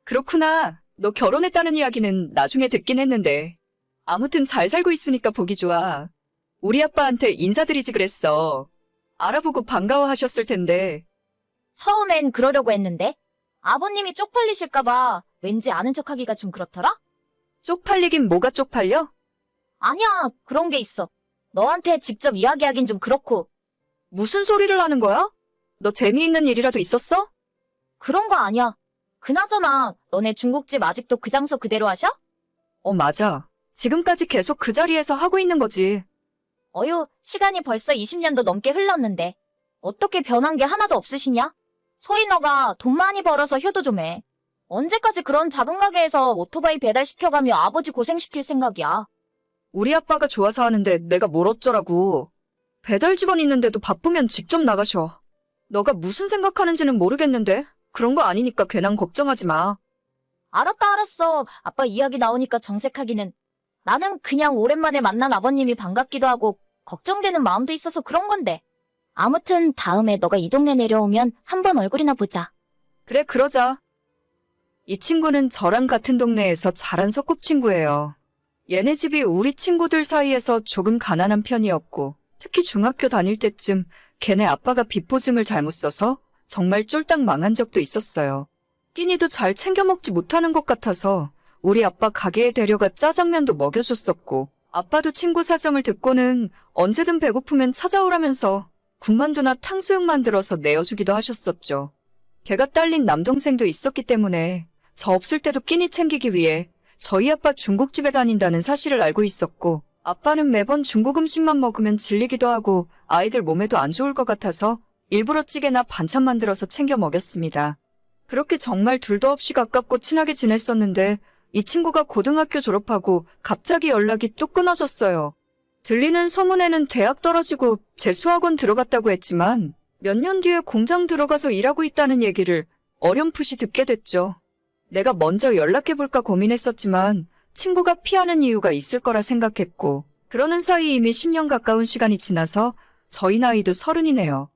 그렇구나. 너 결혼했다는 이야기는 나중에 듣긴 했는데. 아무튼 잘 살고 있으니까 보기 좋아. 우리 아빠한테 인사드리지 그랬어. 알아보고 반가워하셨을 텐데. 처음엔 그러려고 했는데 아버님이 쪽팔리실까봐 왠지 아는 척하기가 좀 그렇더라? 쪽팔리긴 뭐가 쪽팔려? 아니야, 그런 게 있어. 너한테 직접 이야기하긴 좀 그렇고. 무슨 소리를 하는 거야? 너 재미있는 일이라도 있었어? 그런 거 아니야. 그나저나 너네 중국집 아직도 그 장소 그대로 하셔? 맞아. 지금까지 계속 그 자리에서 하고 있는 거지. 어휴, 시간이 벌써 20년도 넘게 흘렀는데 어떻게 변한 게 하나도 없으시냐? 소리 너가 돈 많이 벌어서 효도 좀 해. 언제까지 그런 작은 가게에서 오토바이 배달시켜가며 아버지 고생시킬 생각이야. 우리 아빠가 좋아서 하는데 내가 뭘 어쩌라고. 배달 직원 있는데도 바쁘면 직접 나가셔. 너가 무슨 생각하는지는 모르겠는데 그런 거 아니니까 괜한 걱정하지 마. 알았어. 아빠 이야기 나오니까 정색하기는. 나는 그냥 오랜만에 만난 아버님이 반갑기도 하고 걱정되는 마음도 있어서 그런 건데. 아무튼 다음에 너가 이 동네 내려오면 한번 얼굴이나 보자. 그래, 그러자. 이 친구는 저랑 같은 동네에서 자란 소꿉친구예요. 얘네 집이 우리 친구들 사이에서 조금 가난한 편이었고 특히 중학교 다닐 때쯤 걔네 아빠가 빚보증을 잘못 써서 정말 쫄딱 망한 적도 있었어요. 끼니도 잘 챙겨 먹지 못하는 것 같아서 우리 아빠 가게에 데려가 짜장면도 먹여줬었고 아빠도 친구 사정을 듣고는 언제든 배고프면 찾아오라면서 군만두나 탕수육 만들어서 내어주기도 하셨었죠. 걔가 딸린 남동생도 있었기 때문에 저 없을 때도 끼니 챙기기 위해 저희 아빠 중국집에 다닌다는 사실을 알고 있었고 아빠는 매번 중국 음식만 먹으면 질리기도 하고 아이들 몸에도 안 좋을 것 같아서 일부러 찌개나 반찬 만들어서 챙겨 먹였습니다. 그렇게 정말 둘도 없이 가깝고 친하게 지냈었는데 이 친구가 고등학교 졸업하고 갑자기 연락이 뚝 끊어졌어요. 들리는 소문에는 대학 떨어지고 재수학원 들어갔다고 했지만 몇 년 뒤에 공장 들어가서 일하고 있다는 얘기를 어렴풋이 듣게 됐죠. 내가 먼저 연락해볼까 고민했었지만 친구가 피하는 이유가 있을 거라 생각했고 그러는 사이 이미 10년 가까운 시간이 지나서 저희 나이도 30이네요.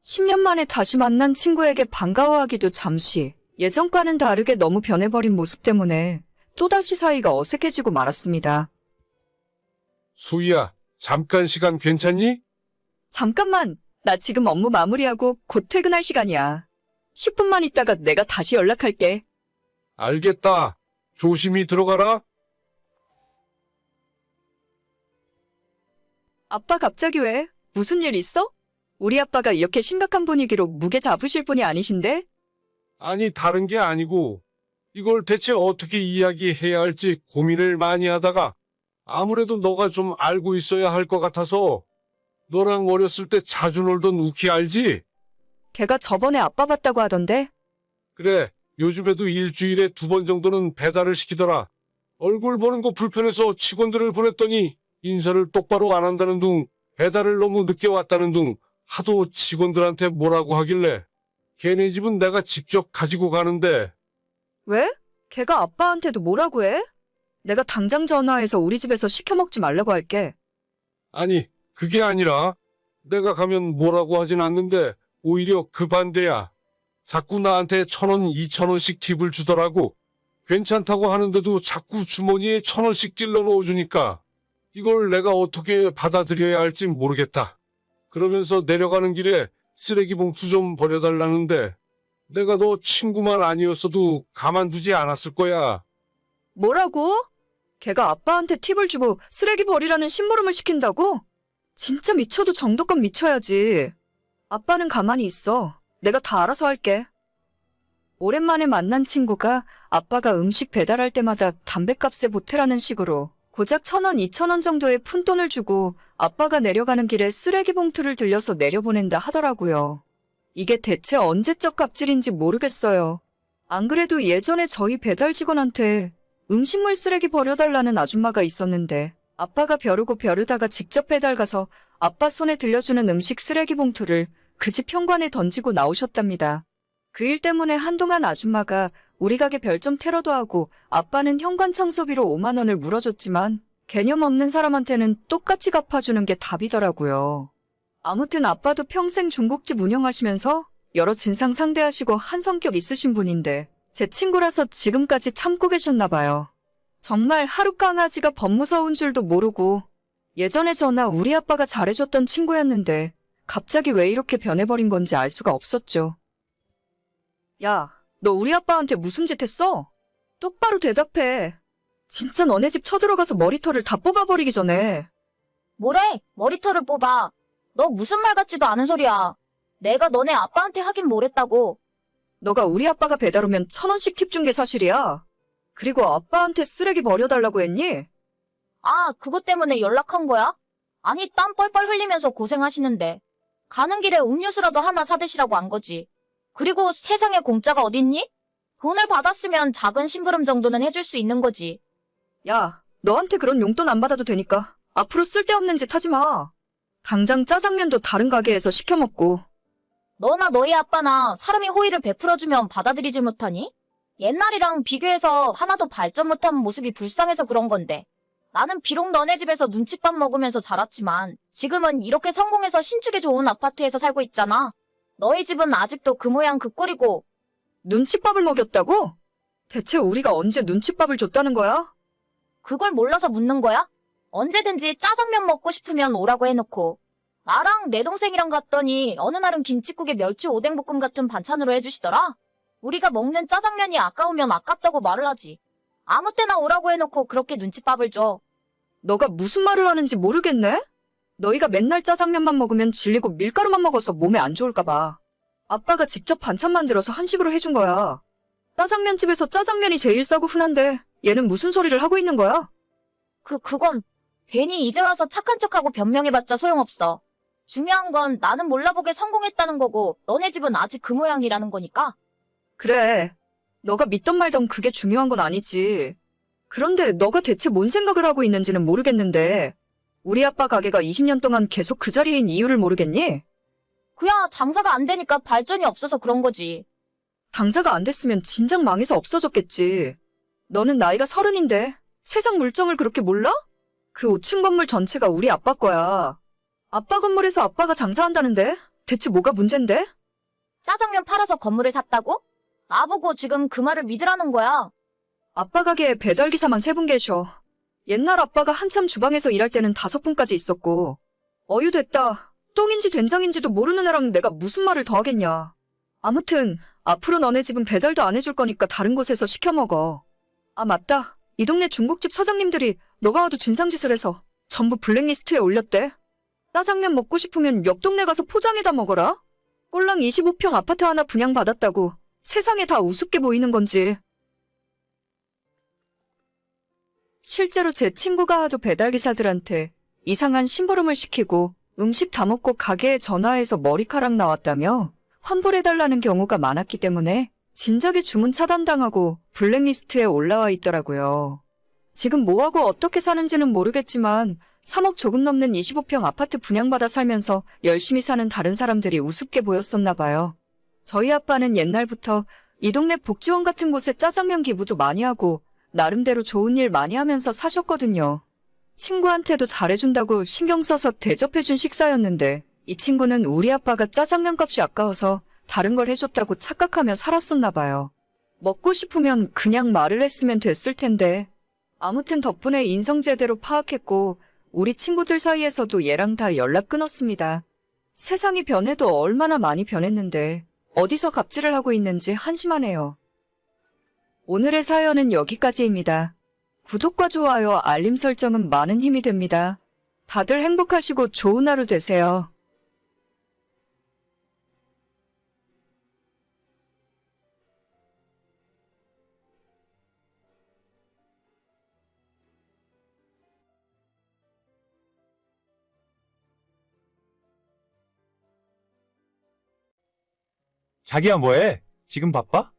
10년 만에 다시 만난 친구에게 반가워하기도 잠시 예전과는 다르게 너무 변해버린 모습 때문에 또다시 사이가 어색해지고 말았습니다. 수희야, 잠깐 시간 괜찮니? 잠깐만, 나 지금 업무 마무리하고 곧 퇴근할 시간이야. 10분만 있다가 내가 다시 연락할게. 알겠다. 조심히 들어가라. 아빠 갑자기 왜? 무슨 일 있어? 우리 아빠가 이렇게 심각한 분위기로 무게 잡으실 분이 아니신데? 아니, 다른 게 아니고 이걸 대체 어떻게 이야기해야 할지 고민을 많이 하다가 아무래도 너가 좀 알고 있어야 할 것 같아서 너랑 어렸을 때 자주 놀던 우키 알지? 걔가 저번에 아빠 봤다고 하던데? 그래, 요즘에도 일주일에 2번 정도는 배달을 시키더라. 얼굴 보는 거 불편해서 직원들을 보냈더니 인사를 똑바로 안 한다는 둥, 배달을 너무 늦게 왔다는 둥, 하도 직원들한테 뭐라고 하길래 걔네 집은 내가 직접 가지고 가는데 왜? 걔가 아빠한테도 뭐라고 해? 내가 당장 전화해서 우리 집에서 시켜 먹지 말라고 할게. 아니, 그게 아니라 내가 가면 뭐라고 하진 않는데 오히려 그 반대야. 자꾸 나한테 1,000원, 2,000원씩 팁을 주더라고. 괜찮다고 하는데도 자꾸 주머니에 1,000원씩 찔러 넣어주니까 이걸 내가 어떻게 받아들여야 할지 모르겠다. 그러면서 내려가는 길에 쓰레기 봉투 좀 버려달라는데 내가 너 친구만 아니었어도 가만두지 않았을 거야. 뭐라고? 걔가 아빠한테 팁을 주고 쓰레기 버리라는 심부름을 시킨다고? 진짜 미쳐도 정도껏 미쳐야지. 아빠는 가만히 있어. 내가 다 알아서 할게. 오랜만에 만난 친구가 아빠가 음식 배달할 때마다 담뱃값에 보태라는 식으로 고작 1,000원, 2,000원 정도의 푼돈을 주고 아빠가 내려가는 길에 쓰레기 봉투를 들려서 내려보낸다 하더라고요. 이게 대체 언제적 갑질인지 모르겠어요. 안 그래도 예전에 저희 배달 직원한테 음식물 쓰레기 버려달라는 아줌마가 있었는데 아빠가 벼르고 벼르다가 직접 배달 가서 아빠 손에 들려주는 음식 쓰레기 봉투를 그 집 현관에 던지고 나오셨답니다. 그 일 때문에 한동안 아줌마가 우리 가게 별점 테러도 하고 아빠는 현관 청소비로 5만 원을 물어줬지만 개념 없는 사람한테는 똑같이 갚아주는 게 답이더라고요. 아무튼 아빠도 평생 중국집 운영하시면서 여러 진상 상대하시고 한 성격 있으신 분인데 제 친구라서 지금까지 참고 계셨나 봐요. 정말 하루 강아지가 법무서운 줄도 모르고 예전에 저나 우리 아빠가 잘해줬던 친구였는데 갑자기 왜 이렇게 변해버린 건지 알 수가 없었죠. 야, 너 우리 아빠한테 무슨 짓 했어? 똑바로 대답해. 진짜 너네 집 쳐들어가서 머리털을 다 뽑아버리기 전에. 뭐래? 머리털을 뽑아. 너 무슨 말 같지도 않은 소리야. 내가 너네 아빠한테 하긴 뭘 했다고. 너가 우리 아빠가 배달 오면 1,000원씩 팁 준 게 사실이야. 그리고 아빠한테 쓰레기 버려달라고 했니? 아, 그것 때문에 연락한 거야? 아니, 땀 뻘뻘 흘리면서 고생하시는데. 가는 길에 음료수라도 하나 사드시라고 한 거지. 그리고 세상에 공짜가 어딨니? 돈을 받았으면 작은 심부름 정도는 해줄 수 있는 거지. 야, 너한테 그런 용돈 안 받아도 되니까 앞으로 쓸데없는 짓 하지 마. 당장 짜장면도 다른 가게에서 시켜 먹고. 너나 너희 아빠나 사람이 호의를 베풀어주면 받아들이질 못하니? 옛날이랑 비교해서 하나도 발전 못한 모습이 불쌍해서 그런 건데. 나는 비록 너네 집에서 눈칫밥 먹으면서 자랐지만 지금은 이렇게 성공해서 신축에 좋은 아파트에서 살고 있잖아. 너희 집은 아직도 그 모양 그 꼴이고. 눈칫밥을 먹였다고? 대체 우리가 언제 눈칫밥을 줬다는 거야? 그걸 몰라서 묻는 거야? 언제든지 짜장면 먹고 싶으면 오라고 해놓고. 나랑 내 동생이랑 갔더니 어느 날은 김칫국에 멸치 오뎅볶음 같은 반찬으로 해주시더라. 우리가 먹는 짜장면이 아까우면 아깝다고 말을 하지. 아무 때나 오라고 해놓고 그렇게 눈칫밥을 줘. 너가 무슨 말을 하는지 모르겠네? 너희가 맨날 짜장면만 먹으면 질리고 밀가루만 먹어서 몸에 안 좋을까 봐. 아빠가 직접 반찬 만들어서 한식으로 해준 거야. 짜장면집에서 짜장면이 제일 싸고 흔한데 얘는 무슨 소리를 하고 있는 거야? 그건 괜히 이제 와서 착한 척하고 변명해봤자 소용없어. 중요한 건 나는 몰라보게 성공했다는 거고 너네 집은 아직 그 모양이라는 거니까. 그래. 너가 믿던 말던 그게 중요한 건 아니지. 그런데 너가 대체 뭔 생각을 하고 있는지는 모르겠는데 우리 아빠 가게가 20년 동안 계속 그 자리인 이유를 모르겠니? 그야 장사가 안 되니까 발전이 없어서 그런 거지. 당사가 안 됐으면 진작 망해서 없어졌겠지. 너는 나이가 30인데 세상 물정을 그렇게 몰라? 그 5층 건물 전체가 우리 아빠 거야. 아빠 건물에서 아빠가 장사한다는데 대체 뭐가 문젠데? 짜장면 팔아서 건물을 샀다고? 나보고 지금 그 말을 믿으라는 거야. 아빠 가게에 배달기사만 3분 계셔. 옛날 아빠가 한참 주방에서 일할 때는 5분까지 있었고. 어유됐다. 똥인지 된장인지도 모르는 애랑 내가 무슨 말을 더 하겠냐. 아무튼 앞으로 너네 집은 배달도 안 해줄 거니까 다른 곳에서 시켜 먹어. 아 맞다. 이 동네 중국집 사장님들이 너가 와도 진상짓을 해서 전부 블랙리스트에 올렸대. 짜장면 먹고 싶으면 옆 동네 가서 포장해다 먹어라. 꼴랑 25평 아파트 하나 분양받았다고 세상에 다 우습게 보이는 건지. 실제로 제 친구가 하도 배달기사들한테 이상한 심부름을 시키고 음식 다 먹고 가게에 전화해서 머리카락 나왔다며 환불해달라는 경우가 많았기 때문에 진작에 주문 차단당하고 블랙리스트에 올라와 있더라고요. 지금 뭐하고 어떻게 사는지는 모르겠지만 3억 조금 넘는 25평 아파트 분양받아 살면서 열심히 사는 다른 사람들이 우습게 보였었나 봐요. 저희 아빠는 옛날부터 이 동네 복지원 같은 곳에 짜장면 기부도 많이 하고 나름대로 좋은 일 많이 하면서 사셨거든요. 친구한테도 잘해준다고 신경 써서 대접해준 식사였는데 이 친구는 우리 아빠가 짜장면 값이 아까워서 다른 걸 해줬다고 착각하며 살았었나 봐요. 먹고 싶으면 그냥 말을 했으면 됐을 텐데. 아무튼 덕분에 인성 제대로 파악했고 우리 친구들 사이에서도 얘랑 다 연락 끊었습니다. 세상이 변해도 얼마나 많이 변했는데 어디서 갑질을 하고 있는지 한심하네요. 오늘의 사연은 여기까지입니다. 구독과 좋아요, 알림 설정은 많은 힘이 됩니다. 다들 행복하시고 좋은 하루 되세요. 자기야 뭐해? 지금 바빠?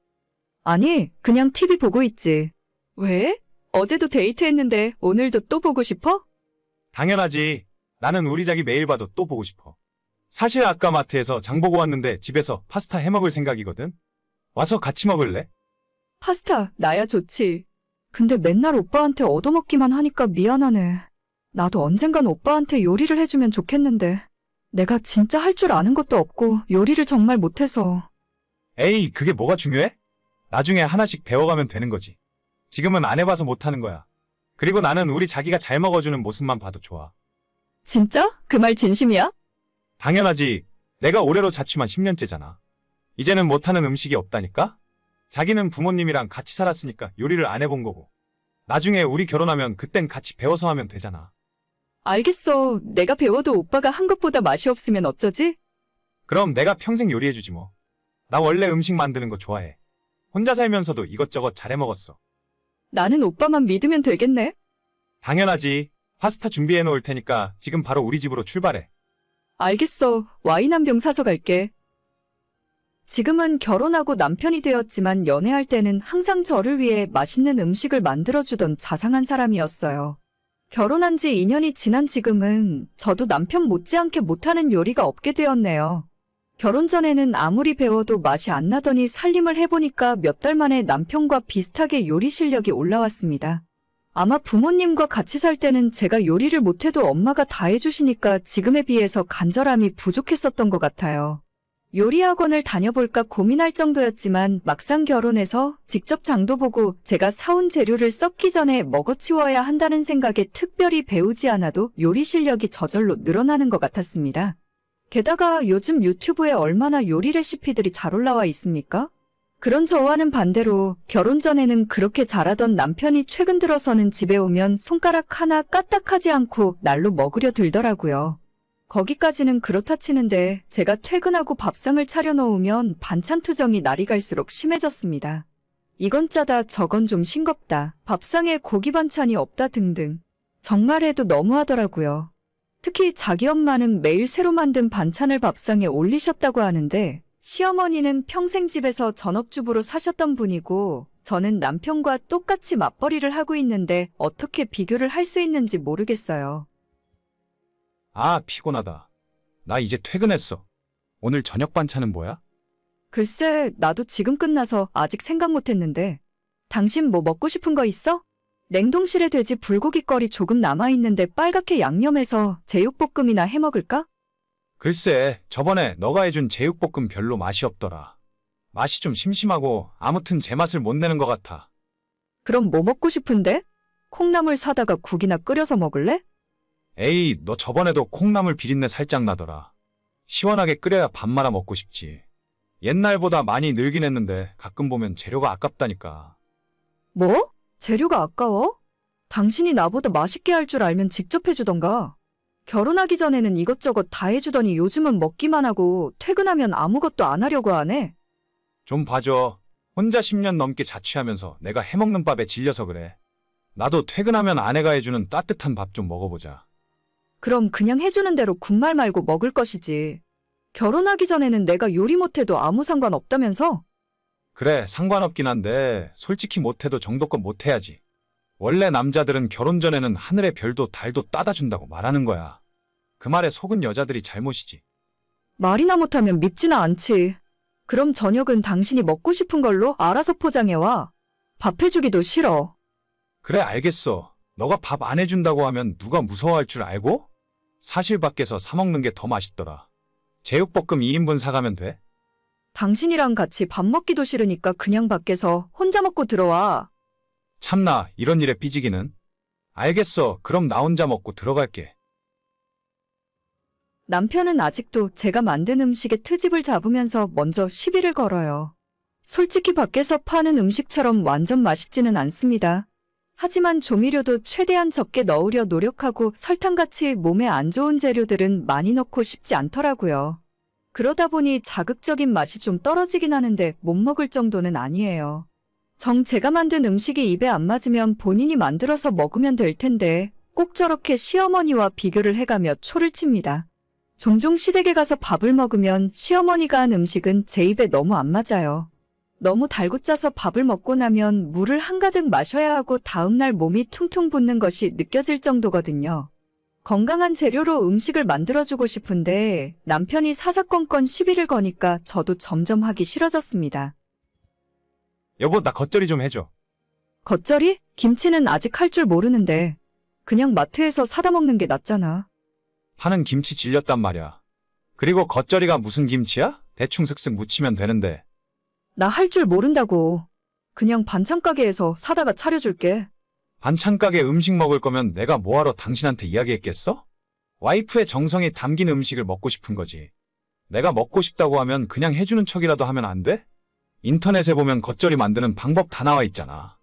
아니, 그냥 TV 보고 있지. 왜? 어제도 데이트했는데 오늘도 또 보고 싶어? 당연하지. 나는 우리 자기 매일 봐도 또 보고 싶어. 사실 아까 마트에서 장 보고 왔는데 집에서 파스타 해 먹을 생각이거든. 와서 같이 먹을래? 파스타, 나야 좋지. 근데 맨날 오빠한테 얻어먹기만 하니까 미안하네. 나도 언젠간 오빠한테 요리를 해주면 좋겠는데. 내가 진짜 할 줄 아는 것도 없고 요리를 정말 못해서. 에이, 그게 뭐가 중요해? 나중에 하나씩 배워가면 되는 거지. 지금은 안 해봐서 못하는 거야. 그리고 나는 우리 자기가 잘 먹어주는 모습만 봐도 좋아. 진짜? 그 말 진심이야? 당연하지. 내가 올해로 자취만 10년째잖아. 이제는 못하는 음식이 없다니까? 자기는 부모님이랑 같이 살았으니까 요리를 안 해본 거고. 나중에 우리 결혼하면 그땐 같이 배워서 하면 되잖아. 알겠어. 내가 배워도 오빠가 한 것보다 맛이 없으면 어쩌지? 그럼 내가 평생 요리해주지 뭐. 나 원래 음식 만드는 거 좋아해. 혼자 살면서도 이것저것 잘해 먹었어. 나는 오빠만 믿으면 되겠네? 당연하지. 파스타 준비해 놓을 테니까 지금 바로 우리 집으로 출발해. 알겠어. 와인 한 병 사서 갈게. 지금은 결혼하고 남편이 되었지만 연애할 때는 항상 저를 위해 맛있는 음식을 만들어주던 자상한 사람이었어요. 결혼한 지 2년이 지난 지금은 저도 남편 못지않게 못하는 요리가 없게 되었네요. 결혼 전에는 아무리 배워도 맛이 안 나더니 살림을 해보니까 몇 달 만에 남편과 비슷하게 요리 실력이 올라왔습니다. 아마 부모님과 같이 살 때는 제가 요리를 못해도 엄마가 다 해주시니까 지금에 비해서 간절함이 부족했었던 것 같아요. 요리 학원을 다녀볼까 고민할 정도였지만 막상 결혼해서 직접 장도 보고 제가 사온 재료를 썩기 전에 먹어치워야 한다는 생각에 특별히 배우지 않아도 요리 실력이 저절로 늘어나는 것 같았습니다. 게다가 요즘 유튜브에 얼마나 요리 레시피들이 잘 올라와 있습니까? 그런 저와는 반대로 결혼 전에는 그렇게 잘하던 남편이 최근 들어서는 집에 오면 손가락 하나 까딱하지 않고 날로 먹으려 들더라고요. 거기까지는 그렇다 치는데 제가 퇴근하고 밥상을 차려놓으면 반찬 투정이 날이 갈수록 심해졌습니다. 이건 짜다 저건 좀 싱겁다. 밥상에 고기 반찬이 없다 등등. 정말 해도 너무하더라고요. 특히 자기 엄마는 매일 새로 만든 반찬을 밥상에 올리셨다고 하는데 시어머니는 평생 집에서 전업주부로 사셨던 분이고 저는 남편과 똑같이 맞벌이를 하고 있는데 어떻게 비교를 할 수 있는지 모르겠어요. 아, 피곤하다. 나 이제 퇴근했어. 오늘 저녁 반찬은 뭐야? 글쎄, 나도 지금 끝나서 아직 생각 못했는데. 당신 뭐 먹고 싶은 거 있어? 냉동실에 돼지 불고기거리 조금 남아있는데 빨갛게 양념해서 제육볶음이나 해먹을까? 글쎄, 저번에 너가 해준 제육볶음 별로 맛이 없더라. 맛이 좀 심심하고 아무튼 제 맛을 못 내는 것 같아. 그럼 뭐 먹고 싶은데? 콩나물 사다가 국이나 끓여서 먹을래? 에이, 너 저번에도 콩나물 비린내 살짝 나더라. 시원하게 끓여야 밥 말아 먹고 싶지. 옛날보다 많이 늘긴 했는데 가끔 보면 재료가 아깝다니까. 뭐? 재료가 아까워? 당신이 나보다 맛있게 할 줄 알면 직접 해주던가. 결혼하기 전에는 이것저것 다 해주더니 요즘은 먹기만 하고 퇴근하면 아무것도 안 하려고 하네. 좀 봐줘. 혼자 10년 넘게 자취하면서 내가 해먹는 밥에 질려서 그래. 나도 퇴근하면 아내가 해주는 따뜻한 밥 좀 먹어보자. 그럼 그냥 해주는 대로 군말 말고 먹을 것이지. 결혼하기 전에는 내가 요리 못해도 아무 상관 없다면서? 그래, 상관없긴 한데 솔직히 못해도 정도껏 못해야지. 원래 남자들은 결혼 전에는 하늘의 별도 달도 따다 준다고 말하는 거야. 그 말에 속은 여자들이 잘못이지. 말이나 못하면 밉지나 않지. 그럼 저녁은 당신이 먹고 싶은 걸로 알아서 포장해와. 밥 해주기도 싫어. 그래, 알겠어. 너가 밥 안 해준다고 하면 누가 무서워할 줄 알고? 사실 밖에서 사 먹는 게 더 맛있더라. 제육볶음 2인분 사가면 돼. 당신이랑 같이 밥 먹기도 싫으니까 그냥 밖에서 혼자 먹고 들어와. 참나, 이런 일에 삐지기는. 알겠어. 그럼 나 혼자 먹고 들어갈게. 남편은 아직도 제가 만든 음식에 트집을 잡으면서 먼저 시비를 걸어요. 솔직히 밖에서 파는 음식처럼 완전 맛있지는 않습니다. 하지만 조미료도 최대한 적게 넣으려 노력하고 설탕같이 몸에 안 좋은 재료들은 많이 넣고 싶지 않더라고요. 그러다 보니 자극적인 맛이 좀 떨어지긴 하는데 못 먹을 정도는 아니에요. 제가 만든 음식이 입에 안 맞으면 본인이 만들어서 먹으면 될 텐데 꼭 저렇게 시어머니와 비교를 해가며 초를 칩니다. 종종 시댁에 가서 밥을 먹으면 시어머니가 한 음식은 제 입에 너무 안 맞아요. 너무 달고 짜서 밥을 먹고 나면 물을 한가득 마셔야 하고 다음날 몸이 퉁퉁 붓는 것이 느껴질 정도거든요. 건강한 재료로 음식을 만들어주고 싶은데 남편이 사사건건 시비를 거니까 저도 점점 하기 싫어졌습니다. 여보, 나 겉절이 좀 해줘. 겉절이? 김치는 아직 할 줄 모르는데 그냥 마트에서 사다 먹는 게 낫잖아. 파는 김치 질렸단 말이야. 그리고 겉절이가 무슨 김치야? 대충 슥슥 무치면 되는데. 나 할 줄 모른다고. 그냥 반찬 가게에서 사다가 차려줄게. 반찬 가게 음식 먹을 거면 내가 뭐하러 당신한테 이야기했겠어? 와이프의 정성이 담긴 음식을 먹고 싶은 거지. 내가 먹고 싶다고 하면 그냥 해주는 척이라도 하면 안 돼? 인터넷에 보면 겉절이 만드는 방법 다 나와 있잖아.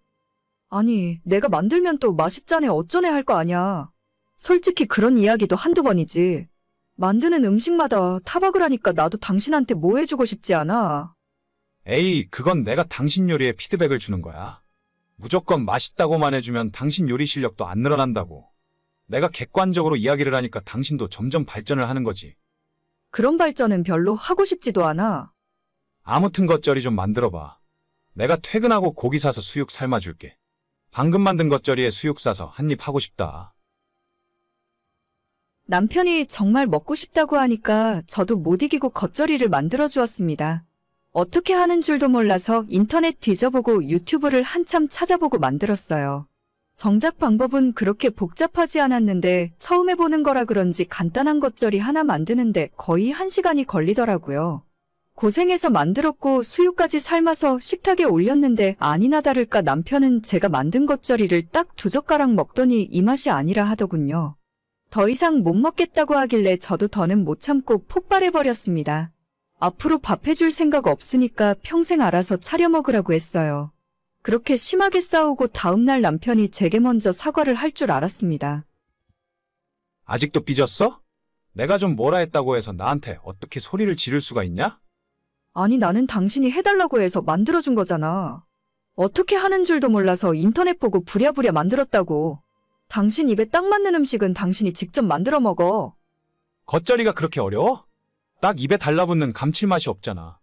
아니, 내가 만들면 또 맛있자네 어쩌네 할 거 아냐. 솔직히 그런 이야기도 한두 번이지. 만드는 음식마다 타박을 하니까 나도 당신한테 뭐 해주고 싶지 않아. 에이, 그건 내가 당신 요리에 피드백을 주는 거야. 무조건 맛있다고만 해주면 당신 요리 실력도 안 늘어난다고. 내가 객관적으로 이야기를 하니까 당신도 점점 발전을 하는 거지. 그런 발전은 별로 하고 싶지도 않아. 아무튼 겉절이 좀 만들어봐. 내가 퇴근하고 고기 사서 수육 삶아줄게. 방금 만든 겉절이에 수육 싸서 한 입 하고 싶다. 남편이 정말 먹고 싶다고 하니까 저도 못 이기고 겉절이를 만들어 주었습니다. 어떻게 하는 줄도 몰라서 인터넷 뒤져보고 유튜브를 한참 찾아보고 만들었어요. 정작 방법은 그렇게 복잡하지 않았는데 처음 해보는 거라 그런지 간단한 겉절이 하나 만드는데 거의 1시간이 걸리더라고요. 고생해서 만들었고 수육까지 삶아서 식탁에 올렸는데 아니나 다를까 남편은 제가 만든 겉절이를 딱 2젓가락 먹더니 이 맛이 아니라 하더군요. 더 이상 못 먹겠다고 하길래 저도 더는 못 참고 폭발해버렸습니다. 앞으로 밥 해줄 생각 없으니까 평생 알아서 차려 먹으라고 했어요. 그렇게 심하게 싸우고 다음날 남편이 제게 먼저 사과를 할 줄 알았습니다. 아직도 삐졌어? 내가 좀 뭐라 했다고 해서 나한테 어떻게 소리를 지를 수가 있냐? 아니 나는 당신이 해달라고 해서 만들어준 거잖아. 어떻게 하는 줄도 몰라서 인터넷 보고 부랴부랴 만들었다고. 당신 입에 딱 맞는 음식은 당신이 직접 만들어 먹어. 겉절이가 그렇게 어려워? 딱 입에 달라붙는 감칠맛이 없잖아.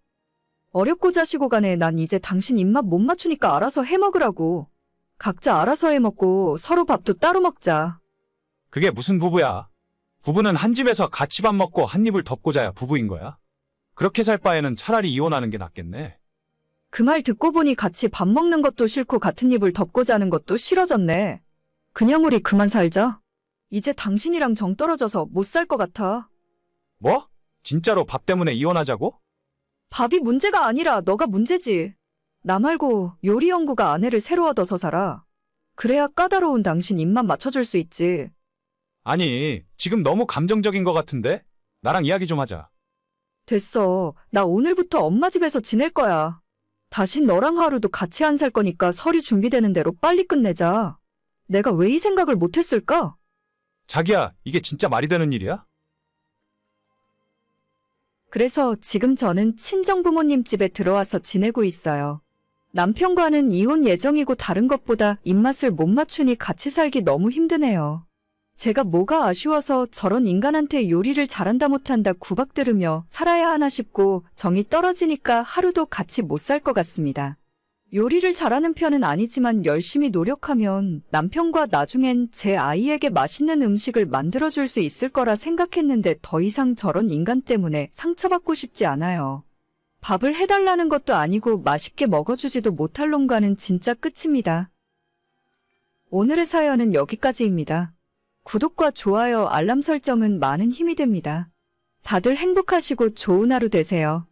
어렵고 자시고 간에 난 이제 당신 입맛 못 맞추니까 알아서 해 먹으라고. 각자 알아서 해 먹고 서로 밥도 따로 먹자. 그게 무슨 부부야? 부부는 한 집에서 같이 밥 먹고 한 입을 덮고 자야 부부인 거야? 그렇게 살 바에는 차라리 이혼하는 게 낫겠네. 그 말 듣고 보니 같이 밥 먹는 것도 싫고 같은 입을 덮고 자는 것도 싫어졌네. 그냥 우리 그만 살자. 이제 당신이랑 정 떨어져서 못 살 것 같아. 뭐? 진짜로 밥 때문에 이혼하자고? 밥이 문제가 아니라 너가 문제지. 나 말고 요리 연구가 아내를 새로 얻어서 살아. 그래야 까다로운 당신 입맛 맞춰줄 수 있지. 아니, 지금 너무 감정적인 것 같은데? 나랑 이야기 좀 하자. 됐어. 나 오늘부터 엄마 집에서 지낼 거야. 다신 너랑 하루도 같이 안 살 거니까 서류 준비되는 대로 빨리 끝내자. 내가 왜 이 생각을 못했을까? 자기야, 이게 진짜 말이 되는 일이야? 그래서 지금 저는 친정부모님 집에 들어와서 지내고 있어요. 남편과는 이혼 예정이고 다른 것보다 입맛을 못 맞추니 같이 살기 너무 힘드네요. 제가 뭐가 아쉬워서 저런 인간한테 요리를 잘한다 못한다 구박 들으며 살아야 하나 싶고 정이 떨어지니까 하루도 같이 못 살 것 같습니다. 요리를 잘하는 편은 아니지만 열심히 노력하면 남편과 나중엔 제 아이에게 맛있는 음식을 만들어줄 수 있을 거라 생각했는데 더 이상 저런 인간 때문에 상처받고 싶지 않아요. 밥을 해달라는 것도 아니고 맛있게 먹어주지도 못할 놈과는 진짜 끝입니다. 오늘의 사연은 여기까지입니다. 구독과 좋아요, 알람 설정은 많은 힘이 됩니다. 다들 행복하시고 좋은 하루 되세요.